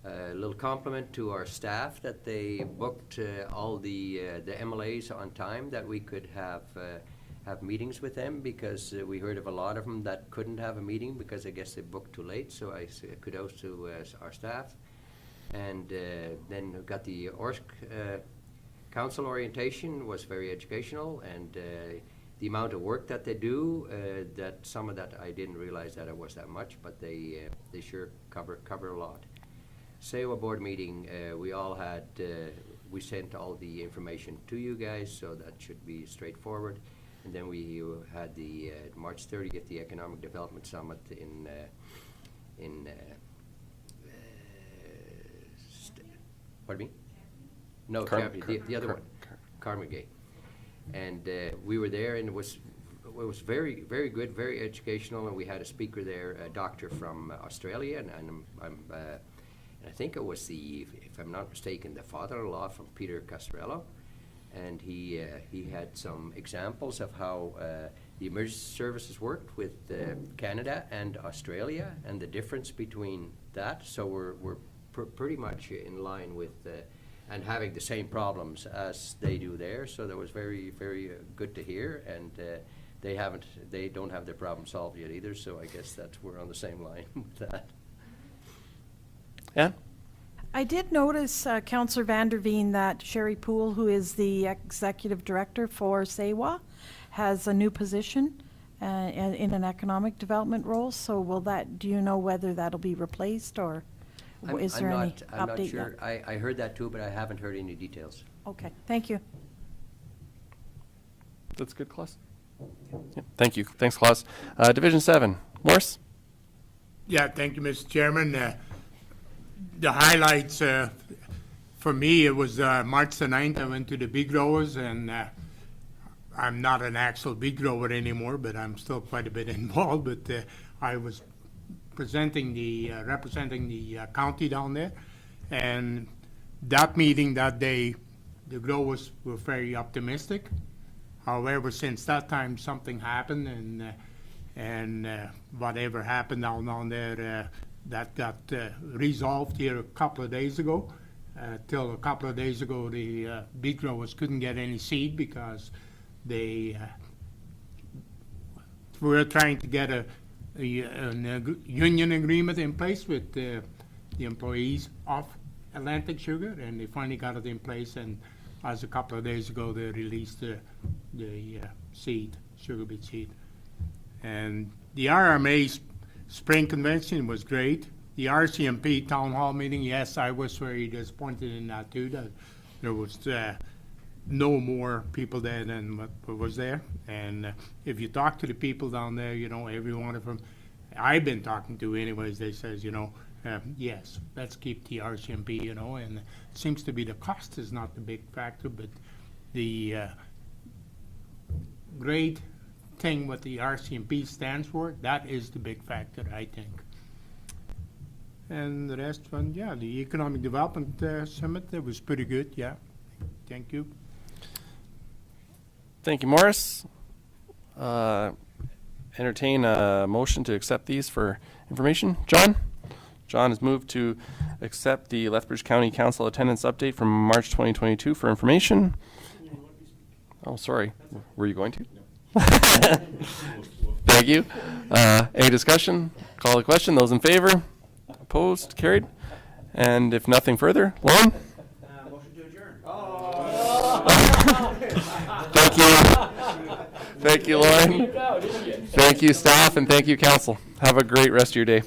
a little compliment to our staff that they booked all the MLAs on time, that we could have have meetings with them, because we heard of a lot of them that couldn't have a meeting because I guess they booked too late, so I say kudos to our staff. And then we got the council orientation was very educational, and the amount of work that they do, that some of that I didn't realize that it was that much, but they sure cover a lot. SAWA board meeting, we all had, we sent all the information to you guys, so that should be straightforward. And then we had the March 30th, the Economic Development Summit in pardon me? No, the other one, Carmigate. And we were there, and it was very, very good, very educational, and we had a speaker there, a doctor from Australia, and I think it was if I'm not mistaken, the father-in-law from Peter Castrello, and he had some examples of how the emergency services worked with Canada and Australia, and the difference between that. So we're pretty much in line with and having the same problems as they do there. So that was very, very good to hear, and they don't have their problem solved yet either. So I guess we're on the same line with that. Yeah. I did notice, Councillor Vanderveen, that Sherry Poole, who is the Executive Director for SAWA, has a new position in an economic development role. So do you know whether that'll be replaced, or is there any update? I'm not sure. I heard that too, but I haven't heard any details. Okay, thank you. That's good, Klaus. Yeah, thank you. Thanks, Klaus. Division 7, Morris? Yeah, thank you, Mr. Chairman. The highlights, for me, it was March the 9th, I went to the big growers, and I'm not an actual big grower anymore, but I'm still quite a bit involved. But I was representing the county down there, and that meeting that day, the growers were very optimistic. However, since that time, something happened, and whatever happened down there, that got resolved here a couple of days ago. Till a couple of days ago, the big growers couldn't get any seed because they were trying to get a union agreement in place with the employees of Atlantic Sugar, and they finally got it in place. And as a couple of days ago, they released the seed, sugar beet seed. And the RMA Spring Convention was great. The Rcmp Town Hall meeting, yes, I was very disappointed in that too, that there was no more people there than what was there. And if you talk to the people down there, every one of them I've been talking to anyways, they says, yes, let's keep the Rcmp, and it seems to be the cost is not the big factor, but the great thing what the Rcmp stands for, that is the big factor, I think. And the rest one, yeah, the Economic Development Summit, that was pretty good, yeah. Thank you. Thank you, Morris. Entertain a motion to accept these for information. John? John has moved to accept the Lethbridge County Council attendance update from March 2022 for information. Oh, sorry. Were you going to? Thank you. Any discussion? Call the question. Those in favor? Opposed? Carried? And if nothing further, Lauren? Motion to adjourn. Thank you. Thank you, Lauren. Thank you, staff, and thank you, council. Have a great rest of your day.